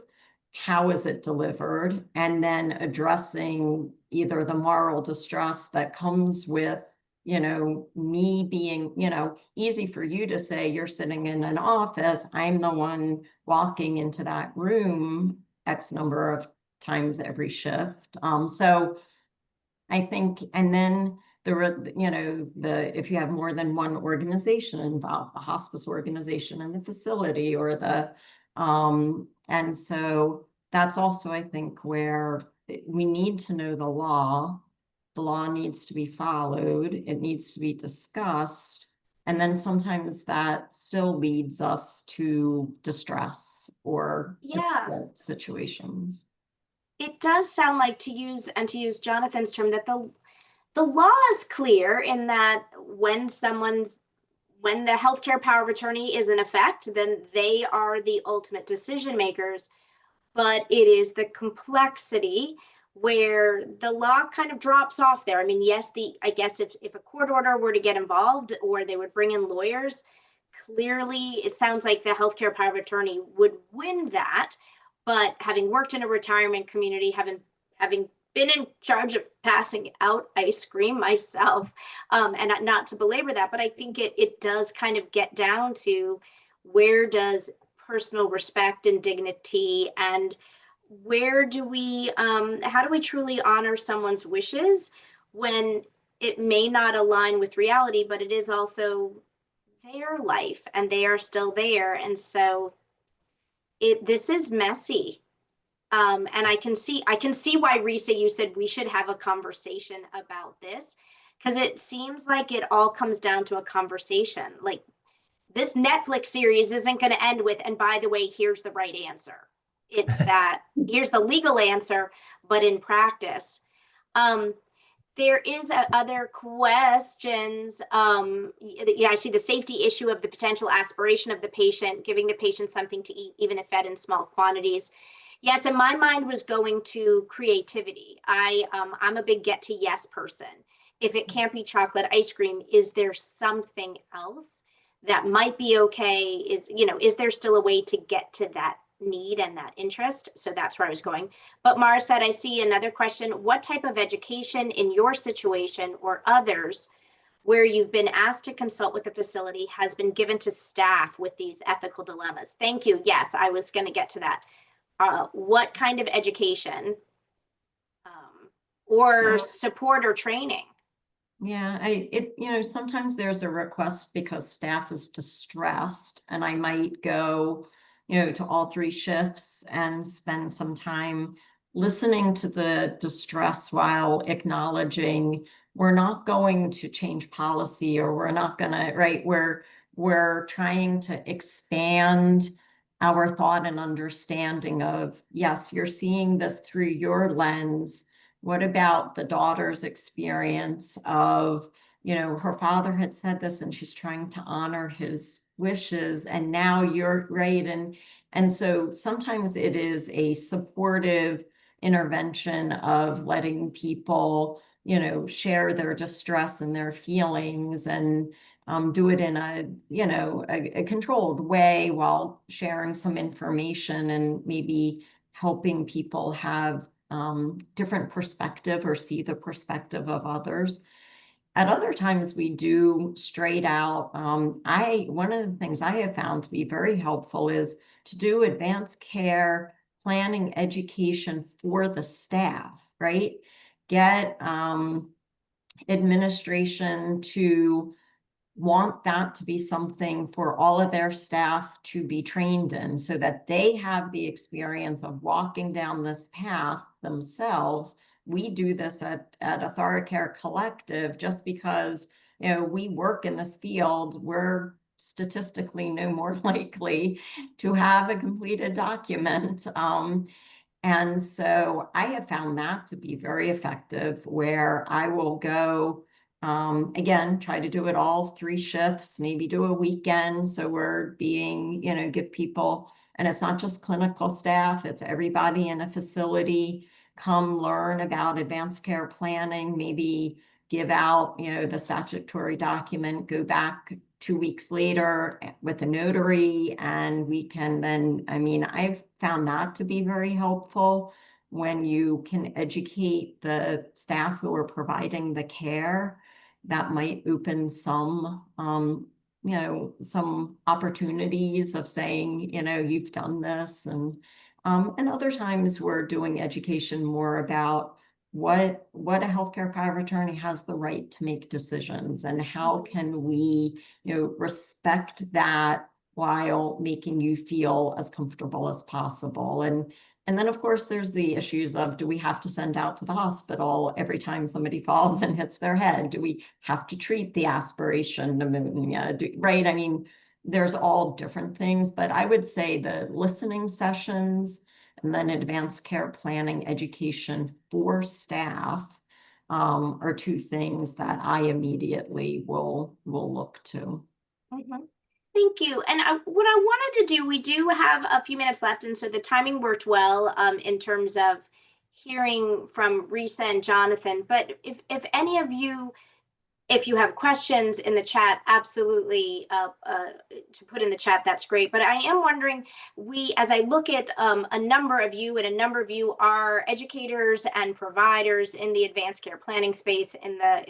How is it delivered? And then addressing either the moral distress that comes with me being, easy for you to say you're sitting in an office. I'm the one walking into that room X number of times every shift. So I think, and then if you have more than one organization involved, the hospice organization and the facility, or and so that's also, I think, where we need to know the law. The law needs to be followed. It needs to be discussed. And then sometimes that still leads us to distress or Yeah. difficult situations. It does sound like, to use Jonathan's term, that the law is clear in that when the healthcare power of attorney is in effect, then they are the ultimate decision makers. But it is the complexity where the law kind of drops off there. I mean, yes, I guess if a court order were to get involved, or they would bring in lawyers, clearly it sounds like the healthcare power of attorney would win that. But having worked in a retirement community, having been in charge of passing out ice cream myself, and not to belabor that, but I think it does kind of get down to, where does personal respect and dignity, and how do we truly honor someone's wishes when it may not align with reality, but it is also their life and they are still there. And so this is messy. And I can see why, Risa, you said we should have a conversation about this, because it seems like it all comes down to a conversation. Like, this Netflix series isn't going to end with, and by the way, here's the right answer. It's that here's the legal answer, but in practice. There is other questions. Yeah, I see the safety issue of the potential aspiration of the patient, giving the patient something to eat, even if fed in small quantities. Yes, and my mind was going to creativity. I'm a big get to yes person. If it can't be chocolate ice cream, is there something else that might be okay? Is there still a way to get to that need and that interest? So that's where I was going. But Mara said, I see another question. What type of education in your situation or others where you've been asked to consult with the facility has been given to staff with these ethical dilemmas? Thank you. Yes, I was going to get to that. What kind of education, or support or training? Yeah, sometimes there's a request because staff is distressed, and I might go, to all 3 shifts and spend some time listening to the distress while acknowledging we're not going to change policy, or we're not gonna, right? We're trying to expand our thought and understanding of, yes, you're seeing this through your lens. What about the daughter's experience of, her father had said this and she's trying to honor his wishes, and now you're right. And so sometimes it is a supportive intervention of letting people, share their distress and their feelings, and do it in a controlled way, while sharing some information and maybe helping people have different perspective, or see the perspective of others. At other times, we do straight out. One of the things I have found to be very helpful is to do advanced care planning education for the staff, right? Get administration to want that to be something for all of their staff to be trained in, so that they have the experience of walking down this path themselves. We do this at AuthoriCare Collective just because, we work in this field. We're statistically no more likely to have a completed document. And so I have found that to be very effective, where I will go Again, try to do it all 3 shifts, maybe do a weekend. So we're being, give people, and it's not just clinical staff, it's everybody in a facility, come learn about advanced care planning, maybe give out, the statutory document, go back 2 weeks later with a notary, and we can then, I've found that to be very helpful when you can educate the staff who are providing the care. That might open some, some opportunities of saying, you've done this. And other times we're doing education more about what a healthcare power of attorney has the right to make decisions, and how can we, respect that while making you feel as comfortable as possible. And then, of course, there's the issues of, do we have to send out to the hospital every time somebody falls and hits their head? Do we have to treat the aspiration pneumonia? Right? There's all different things, but I would say the listening sessions and then advanced care planning education for staff are 2 things that I immediately will look to. Mhm. Thank you. And what I wanted to do, we do have a few minutes left, and so the timing worked well in terms of hearing from Risa and Jonathan. But if any of you, if you have questions in the chat, absolutely to put in the chat, that's great. But I am wondering, as I look at a number of you, and a number of you are educators and providers in the advanced care planning space, in the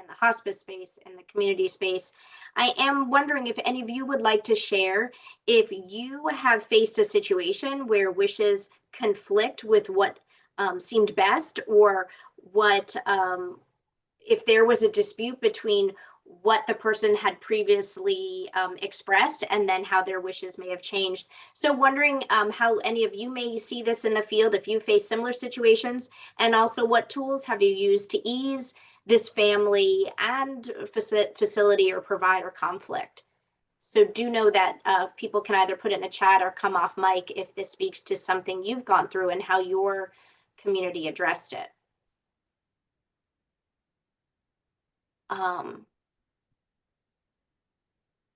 hospice space, in the community space, I am wondering if any of you would like to share if you have faced a situation where wishes conflict with what seemed best, or what if there was a dispute between what the person had previously expressed and then how their wishes may have changed. So wondering how any of you may see this in the field, if you face similar situations, and also what tools have you used to ease this family and facility or provider conflict. So do know that people can either put it in the chat or come off mic if this speaks to something you've gone through and how your community addressed it.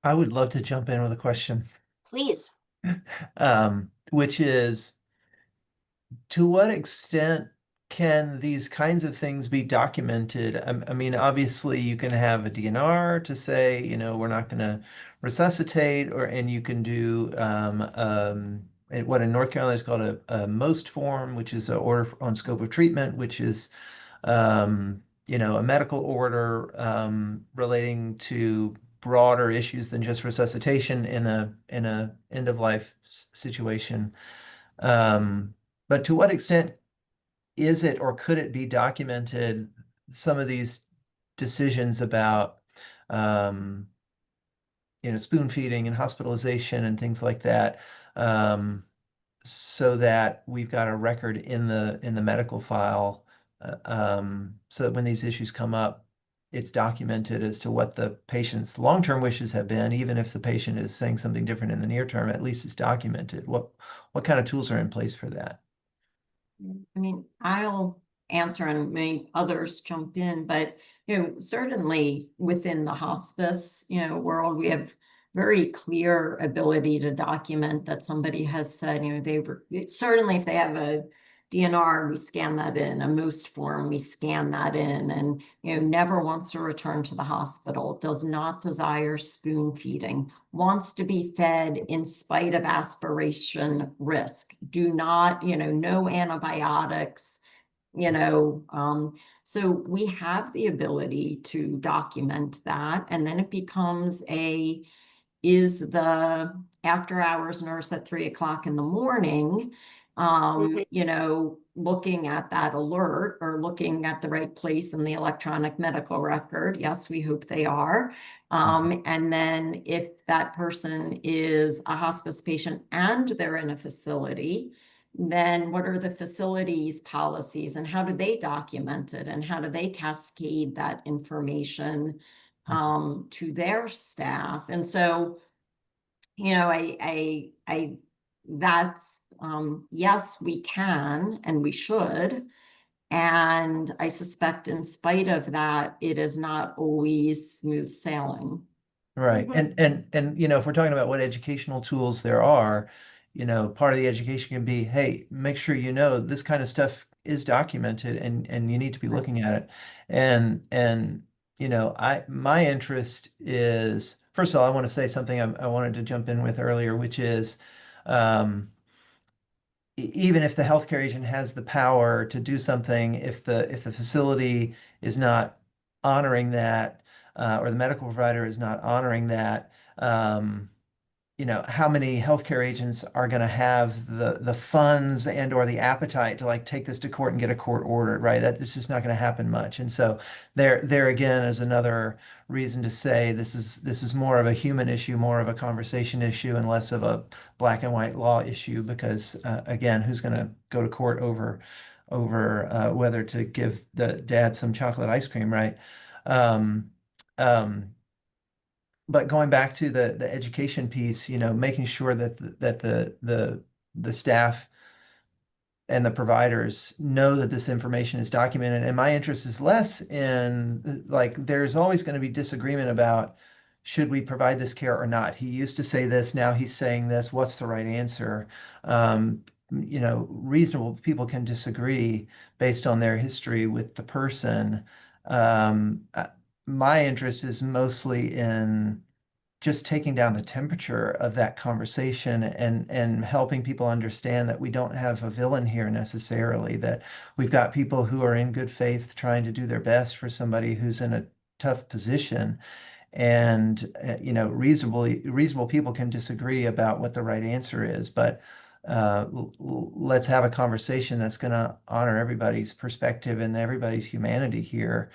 I would love to jump in with a question, Please. which is, to what extent can these kinds of things be documented? Obviously you can have a DNR to say, we're not going to resuscitate, and you can do what in North Carolina is called a MOST form, which is an order on scope of treatment, which is a medical order relating to broader issues than just resuscitation in a end of life situation. But to what extent is it, or could it be documented, some of these decisions about um, spoon feeding and hospitalization and things like that, so that we've got a record in the medical file, so that when these issues come up, it's documented as to what the patient's long-term wishes have been, even if the patient is saying something different in the near term, at least it's documented. What kind of tools are in place for that? I'll answer and maybe others jump in, but certainly within the hospice world, we have very clear ability to document that somebody has said, certainly if they have a DNR, we scan that in, a MOST form, we scan that in, and never wants to return to the hospital, does not desire spoon feeding, wants to be fed in spite of aspiration risk, do not, no antibiotics, so we have the ability to document that, and then it becomes is the after hours nurse at 3 o'clock in the morning, looking at that alert or looking at the right place in the electronic medical record. Yes, we hope they are. And then if that person is a hospice patient and they're in a facility, then what are the facilities policies, and how do they document it, and how do they cascade that information to their staff? And so, that's yes, we can and we should And I suspect in spite of that, it is not always smooth sailing. Right. Mhm. And you know, if we're talking about what educational tools there are, you know, part of the education can be, hey, make sure you know this kind of stuff is documented and you need to be looking at it. And you know, my interest is, first of all, I want to say something I wanted to jump in with earlier, which is um even if the healthcare agent has the power to do something, if the facility is not honoring that, or the medical provider is not honoring that, you know, how many healthcare agents are going to have the funds and or the appetite to like take this to court and get a court ordered, right? That it's just not going to happen much. And so there again is another reason to say this is more of a human issue, more of a conversation issue, and less of a black and white law issue. Because again, who's going to go to court over whether to give the dad some chocolate ice cream, right? Um, um, but going back to the education piece, you know, making sure that the staff and the providers know that this information is documented. And my interest is less in like there's always going to be disagreement about should we provide this care or not. He used to say this, now he's saying this. What's the right answer? You know, reasonable people can disagree based on their history with the person. My interest is mostly in just taking down the temperature of that conversation and helping people understand that we don't have a villain here necessarily, that we've got people who are in good faith trying to do their best for somebody who's in a tough position. And you know, reasonable people can disagree about what the right answer is, but let's have a conversation that's going to honor everybody's perspective and everybody's humanity here.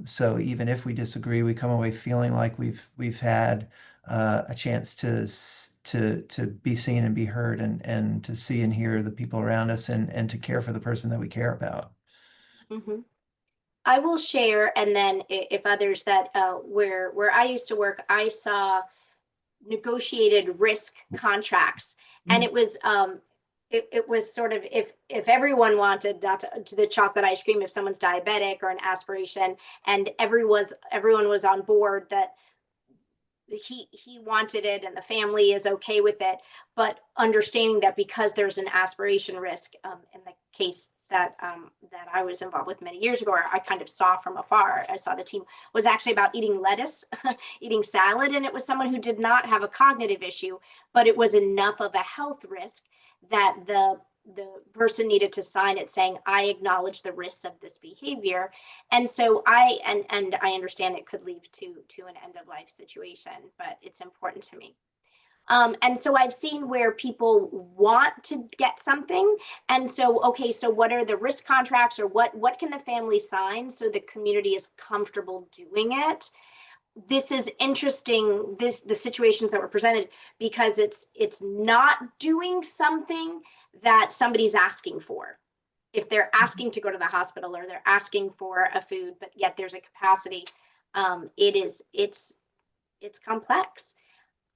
So even if we disagree, we come away feeling like we've had a chance to be seen and be heard, and to see and hear the people around us, and to care for the person that we care about. Mhm. I will share, and then if others that where I used to work, I saw negotiated risk contracts, and Mm. it was sort of if everyone wanted not to the chocolate ice cream, if someone's diabetic or an aspiration, and everyone was on board that he wanted it and the family is okay with it, but understanding that because there's an aspiration risk, in the case that I was involved with many years ago, or I kind of saw from afar, I saw the team was actually about eating lettuce, eating salad, and it was someone who did not have a cognitive issue, but it was enough of a health risk that the person needed to sign it saying, I acknowledge the risks of this behavior. And so and I understand it could lead to an end of life situation, but it's important to me. And so I've seen where people want to get something, and so okay, so what are the risk contracts, or what can the family sign so the community is comfortable doing it? This is interesting, the situations that were presented, because it's not doing something that somebody's asking for. If they're asking to go to the hospital or they're asking for a food, but yet there's a capacity, it's complex.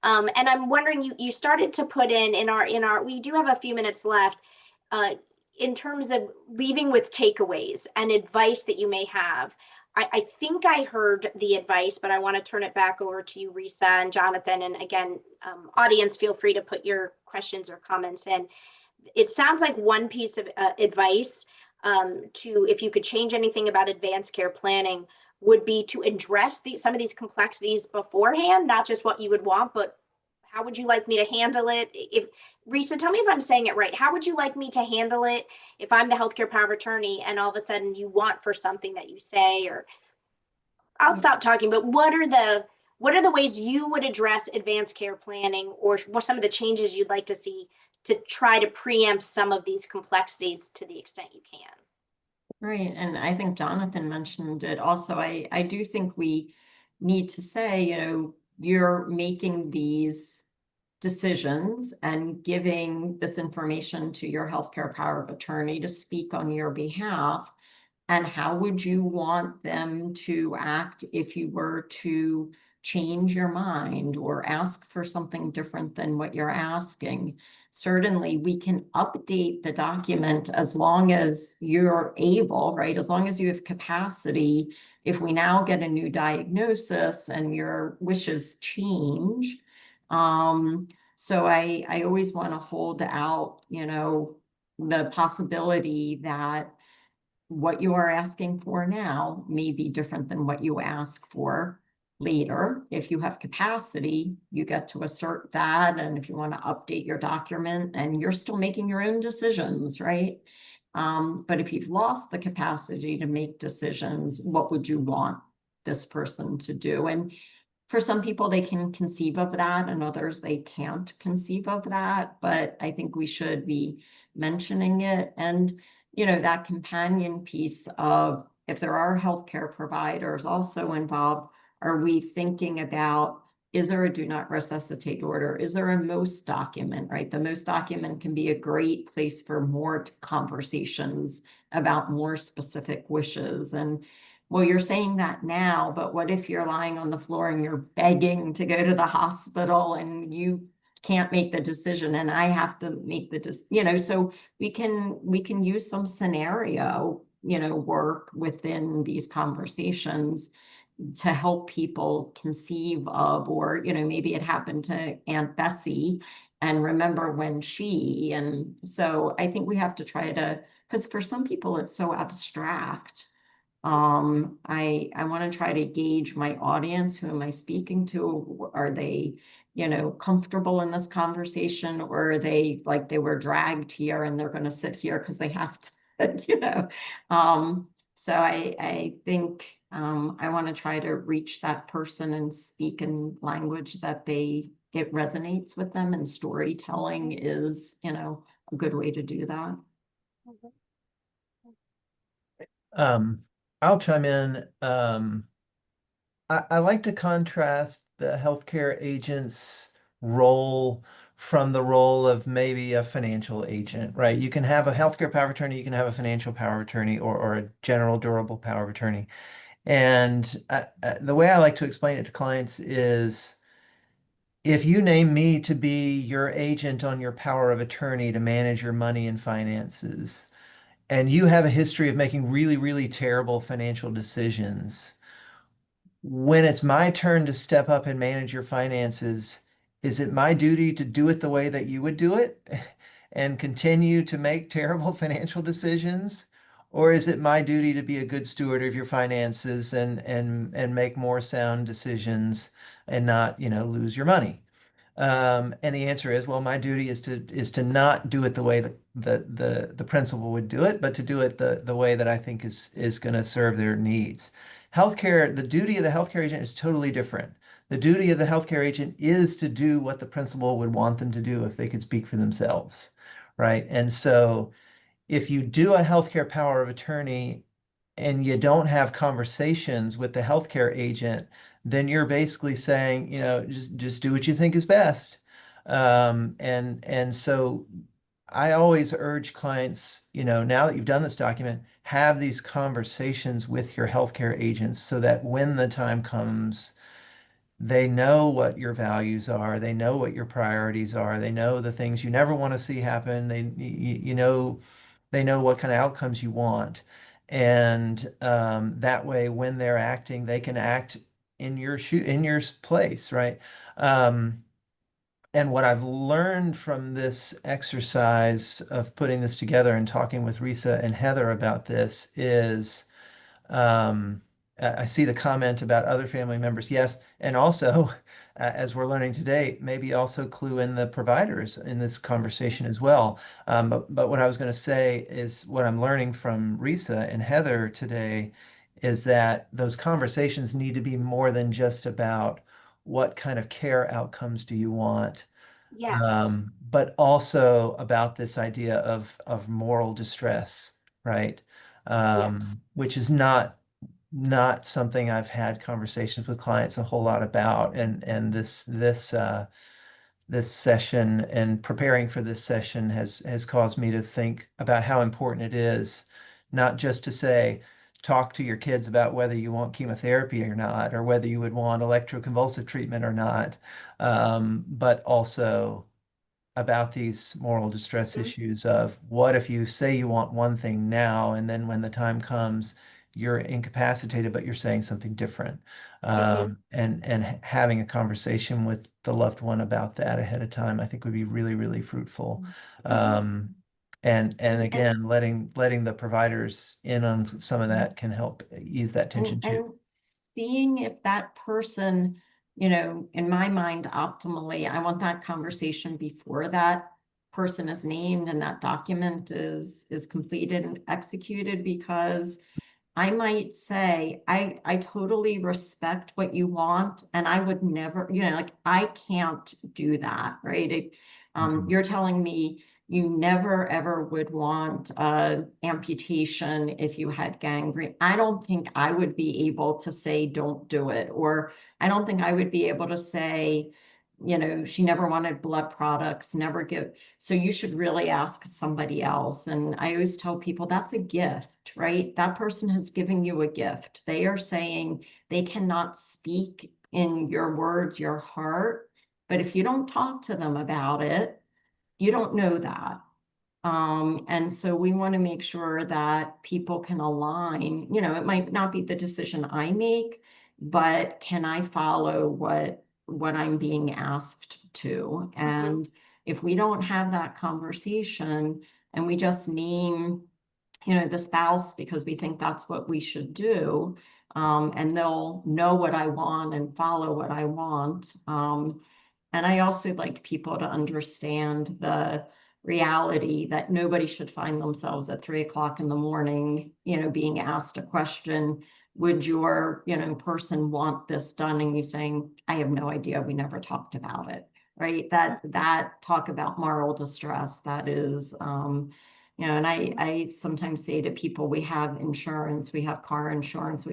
And I'm wondering, you started to put in our we do have a few minutes left, uh, in terms of leaving with takeaways and advice that you may have. I think I heard the advice, but I want to turn it back over to you, Risa and Jonathan. And again, audience, feel free to put your questions or comments in. It sounds like one piece of advice, to if you could change anything about advanced care planning, would be to address some of these complexities beforehand, not just what you would want, but how would you like me to handle it? If Risa, tell me if I'm saying it right. How would you like me to handle it if I'm the healthcare power of attorney and all of a sudden you want for something that you say, or I'll stop talking, but what are the ways you would address advanced care planning, or what some of the changes you'd like to see to try to preempt some of these complexities to the extent you can? Right. And I think Jonathan mentioned it also. I do think we need to say, you know, you're making these decisions and giving this information to your healthcare power of attorney to speak on your behalf. And how would you want them to act if you were to change your mind or ask for something different than what you're asking, certainly we can update the document as long as you're able, right? As long as you have capacity. If we now get a new diagnosis and your wishes change, so I always want to hold out, the possibility that what you are asking for now may be different than what you ask for later. If you have capacity, you get to assert that. And if you want to update your document, and you're still making your own decisions, right? But if you've lost the capacity to make decisions, what would you want this person to do? And for some people, they can conceive of that, and others they can't conceive of that. But I think we should be mentioning it. And, that companion piece of, if there are healthcare providers also involved, are we thinking about, is there a do not resuscitate order? Is there a MOST document, right? The MOST document can be a great place for more conversations about more specific wishes. And well, you're saying that now, but what if you're lying on the floor and you're begging to go to the hospital and you can't make the decision and I have to make the so we can use some scenario, work within these conversations to help people conceive of, or, maybe it happened to Aunt Bessie and remember when and so I think we have to try to, because for some people it's so abstract. I want to try to gauge my audience. Who am I speaking to? Are they, comfortable in this conversation, or are they like they were dragged here and they're going to sit here because they have to, so I think I want to try to reach that person and speak in language that it resonates with them, and storytelling is, a good way to do that. I'll chime in. I like to contrast the healthcare agent's role from the role of maybe a financial agent, right? You can have a healthcare power of attorney, you can have a financial power of attorney, or a general durable power of attorney. And the way I like to explain it to clients is, if you name me to be your agent on your power of attorney to manage your money and finances, and you have a history of making really, really terrible financial decisions, when it's my turn to step up and manage your finances, is it my duty to do it the way that you would do it and continue to make terrible financial decisions? Or is it my duty to be a good steward of your finances and make more sound decisions and not, lose your money? And the answer is, well, my duty is to not do it the way that the principal would do it, but to do it the way that I think is going to serve their needs. Healthcare, the duty of the healthcare agent is totally different. The duty of the healthcare agent is to do what the principal would want them to do if they could speak for themselves, right? And so if you do a healthcare power of attorney and you don't have conversations with the healthcare agent, then you're basically saying, just do what you think is best. And so I always urge clients, now that you've done this document, have these conversations with your healthcare agents so that when the time comes, they know what your values are, they know what your priorities are, they know the things you never want to see happen, they know what kind of outcomes you want. And that way, when they're acting, they can act in your place, right? Um, and what I've learned from this exercise of putting this together and talking with Risa and Heather about this is, I see the comment about other family members. Yes. And also, as we're learning today, maybe also clue in the providers in this conversation as well. But what I was going to say is, what I'm learning from Risa and Heather today is that those conversations need to be more than just about what kind of care outcomes do you want, Yes. but also about this idea of moral distress, right? Yes. Which is not something I've had conversations with clients a whole lot about. And this session and preparing for this session has caused me to think about how important it is not just to say, talk to your kids about whether you want chemotherapy or not, or whether you would want electroconvulsive treatment or not, but also about these moral distress Mhm. issues of what if you say you want one thing now, and then when the time comes, you're incapacitated, but you're saying something different. Mhm. And having a conversation with the loved one about that ahead of time, I think would be really, really fruitful. Um, and And again, letting the providers in on some of that can help ease that tension too. And seeing if that person, in my mind, optimally, I want that conversation before that person is named and that document is completed and executed, because I might say, I totally respect what you want, and I would never, like, I can't do that, right? Mhm. You're telling me you never ever would want amputation if you had gangrene. I don't think I would be able to say, don't do it. Or I don't think I would be able to say, she never wanted blood products, never give. So you should really ask somebody else. And I always tell people that's a gift, right? That person has given you a gift. They are saying they cannot speak in your words, your heart. But if you don't talk to them about it, you don't know that. And so we want to make sure that people can align, it might not be the decision I make, but can I follow what I'm being asked to? Mhm. And if we don't have that conversation and we just name, the spouse because we think that's what we should do, and they'll know what I want and follow what I want. And I also like people to understand the reality that nobody should find themselves at 3 o'clock in the morning, being asked a question, would your, person want this done? And you saying, I have no idea. We never talked about it, right? That talk about moral distress, that is, and I sometimes say to people, we have insurance, we have car insurance,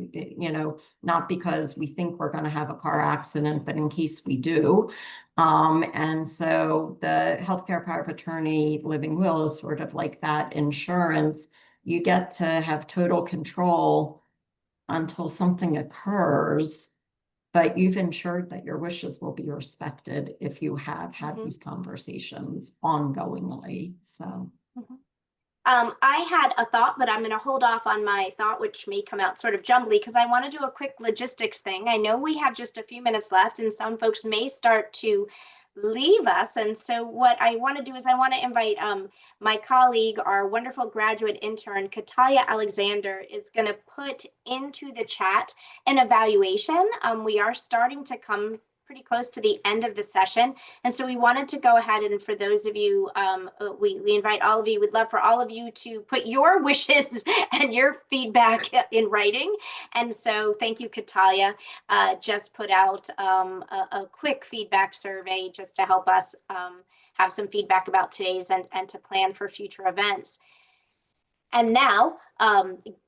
not because we think we're going to have a car accident, but in case we do. And so the healthcare power of attorney living will is sort of like that insurance. You get to have total control until something occurs, but you've ensured that your wishes will be respected if you have had Mhm. these conversations ongoingly. So. Mhm. I had a thought, but I'm going to hold off on my thought, which may come out sort of jumbly, because I want to do a quick logistics thing. I know we have just a few minutes left, and some folks may start to leave us. And so, what I want to do is I want to invite my colleague, our wonderful graduate intern, Katalia Alexander, is going to put into the chat an evaluation. We are starting to come pretty close to the end of the session. And so we wanted to go ahead and for those of you, we invite all of you, we'd love for all of you to put your wishes and your feedback in writing. And so thank you, Katalia. Just put out a quick feedback survey just to help us have some feedback about today's and to plan for future events. And now,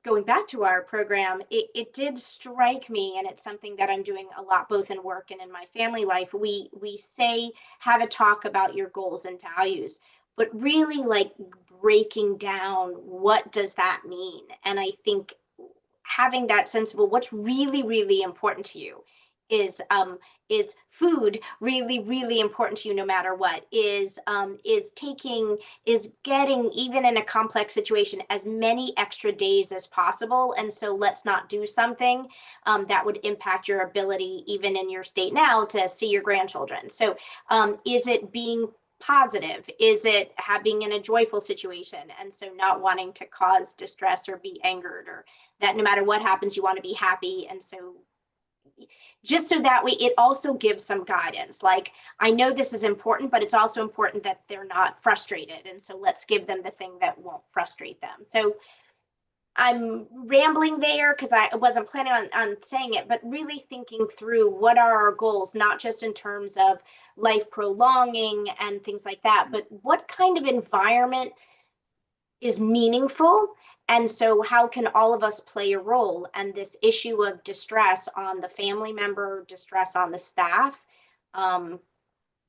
going back to our program, it did strike me, and it's something that I'm doing a lot, both in work and in my family life. We say have a talk about your goals and values, but really like breaking down what does that mean. And I think having that sense of well, what's really really important to you is food really really important to you no matter what is taking is getting even in a complex situation as many extra days as possible, and so let's not do something that would impact your ability even in your state now to see your grandchildren. So is it being positive, is it being in a joyful situation and so not wanting to cause distress or be angered, or that no matter what happens you want to be happy. And so just so that way it also gives some guidance like I know this is important, but it's also important that they're not frustrated, and so let's give them the thing that won't frustrate them. So I'm rambling there because I wasn't planning on saying it, but really thinking through what are our goals, not just in terms of life prolonging and things like that, but what kind of environment is meaningful. And so, how can all of us play a role? And this issue of distress on the family member, distress on the staff, um,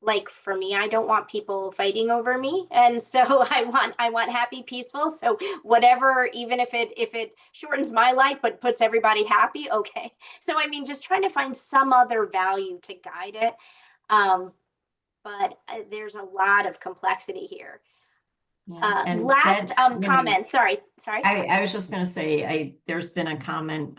like for me, I don't want people fighting over me. And so I want happy, peaceful. So whatever, even if it shortens my life but puts everybody happy, okay. So I mean, just trying to find some other value to guide it. Um, but there's a lot of complexity here. Yeah, and Last that, you know, comment. Sorry. I was just going to say, there's been a comment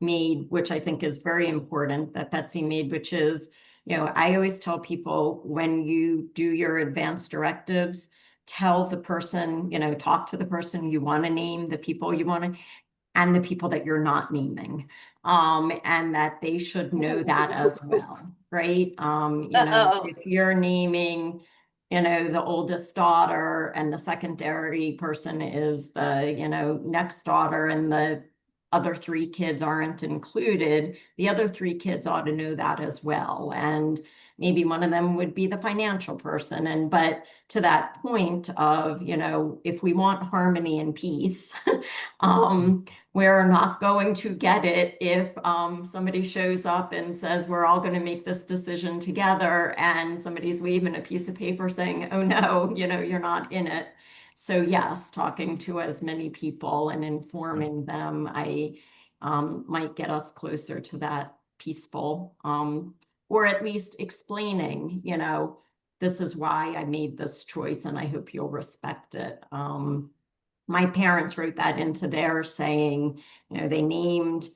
made, which I think is very important, that Betsy made, which is, I always tell people, when you do your advanced directives, tell the person, talk to the person you want to name, the people you want to, and the people that you're not naming, and that they should know that as well, right? Uh-oh. If you're naming, the oldest daughter, and the secondary person is the, next daughter, and the other three kids aren't included, the other three kids ought to know that as well. And maybe one of them would be the financial person. And but to that point of, if we want harmony and peace, we're not going to get it if somebody shows up and says, we're all going to make this decision together, and somebody's waving a piece of paper saying, oh no, you're not in it. So yes, talking to as many people and informing them, might get us closer to that peaceful, or at least explaining, this is why I made this choice and I hope you'll respect it. My parents wrote that into their saying, they named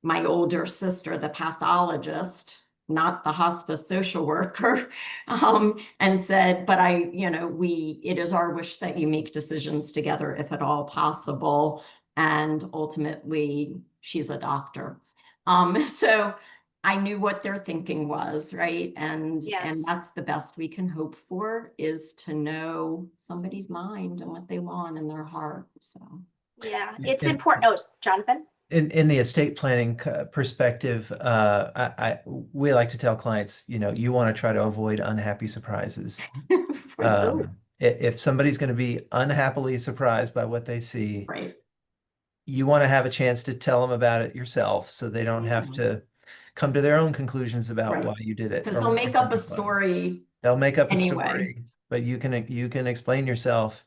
my older sister the pathologist, not the hospice social worker, and said, but it is our wish that you make decisions together if at all possible. And ultimately, she's a doctor. So I knew what their thinking was, right? And Yes. that's the best we can hope for, is to know somebody's mind and what they want in their heart. So Yeah, it's And important. Oh, Jonathan. in the estate planning perspective, we like to tell clients, you want to try to avoid unhappy surprises. right, If somebody's going to be unhappily surprised by what they see, right. you want to have a chance to tell them about it yourself, so they don't have Mhm. to come to their own conclusions about Right. why you did it Because or they'll what your make up a thinking was. story They'll make up a anyway. story, but you can explain yourself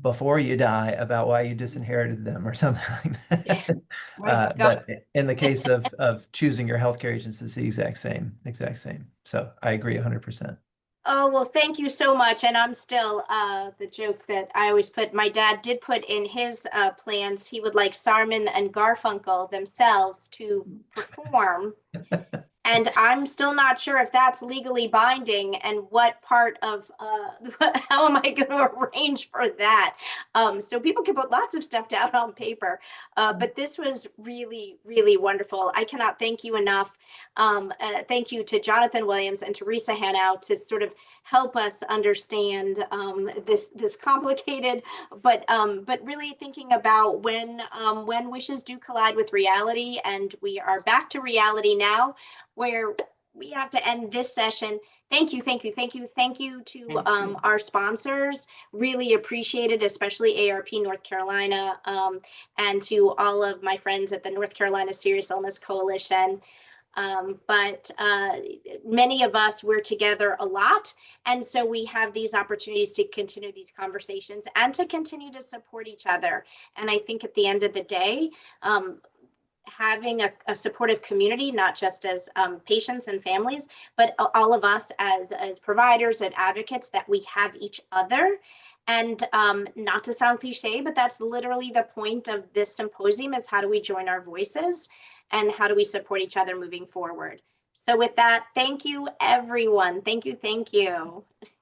before you die about why you disinherited them or something like Yeah. that. My God. But in the case of choosing your healthcare agents, it's the exact same, exact same. So I agree 100%. Oh, well, thank you so much. And I'm still the joke that I always put, my dad did put in his plans, he would like Simon and Garfunkel themselves to perform. And I'm still not sure if that's legally binding and what part of how am I going to arrange for that? So people can put lots of stuff down on paper, but this was really, really wonderful. I cannot thank you enough. Thank you to Jonathan Williams and Teresa Hanau to sort of help us understand this complicated, but really thinking about when wishes do collide with reality, and we are back to reality now, where we have to end this session. Thank you, thank you, thank you, thank you to Thank you. our sponsors. Really appreciate it, especially ARP North Carolina, and to all of my friends at the North Carolina Serious Illness Coalition. But many of us, we're together a lot. And so we have these opportunities to continue these conversations and to continue to support each other. And I think at the end of the day, having a supportive community, not just as patients and families, but all of us as providers and advocates, that we have each other. And not to sound cliche, but that's literally the point of this symposium, is how do we join our voices and how do we support each other moving forward. So with that, thank you, everyone. Thank you, thank you.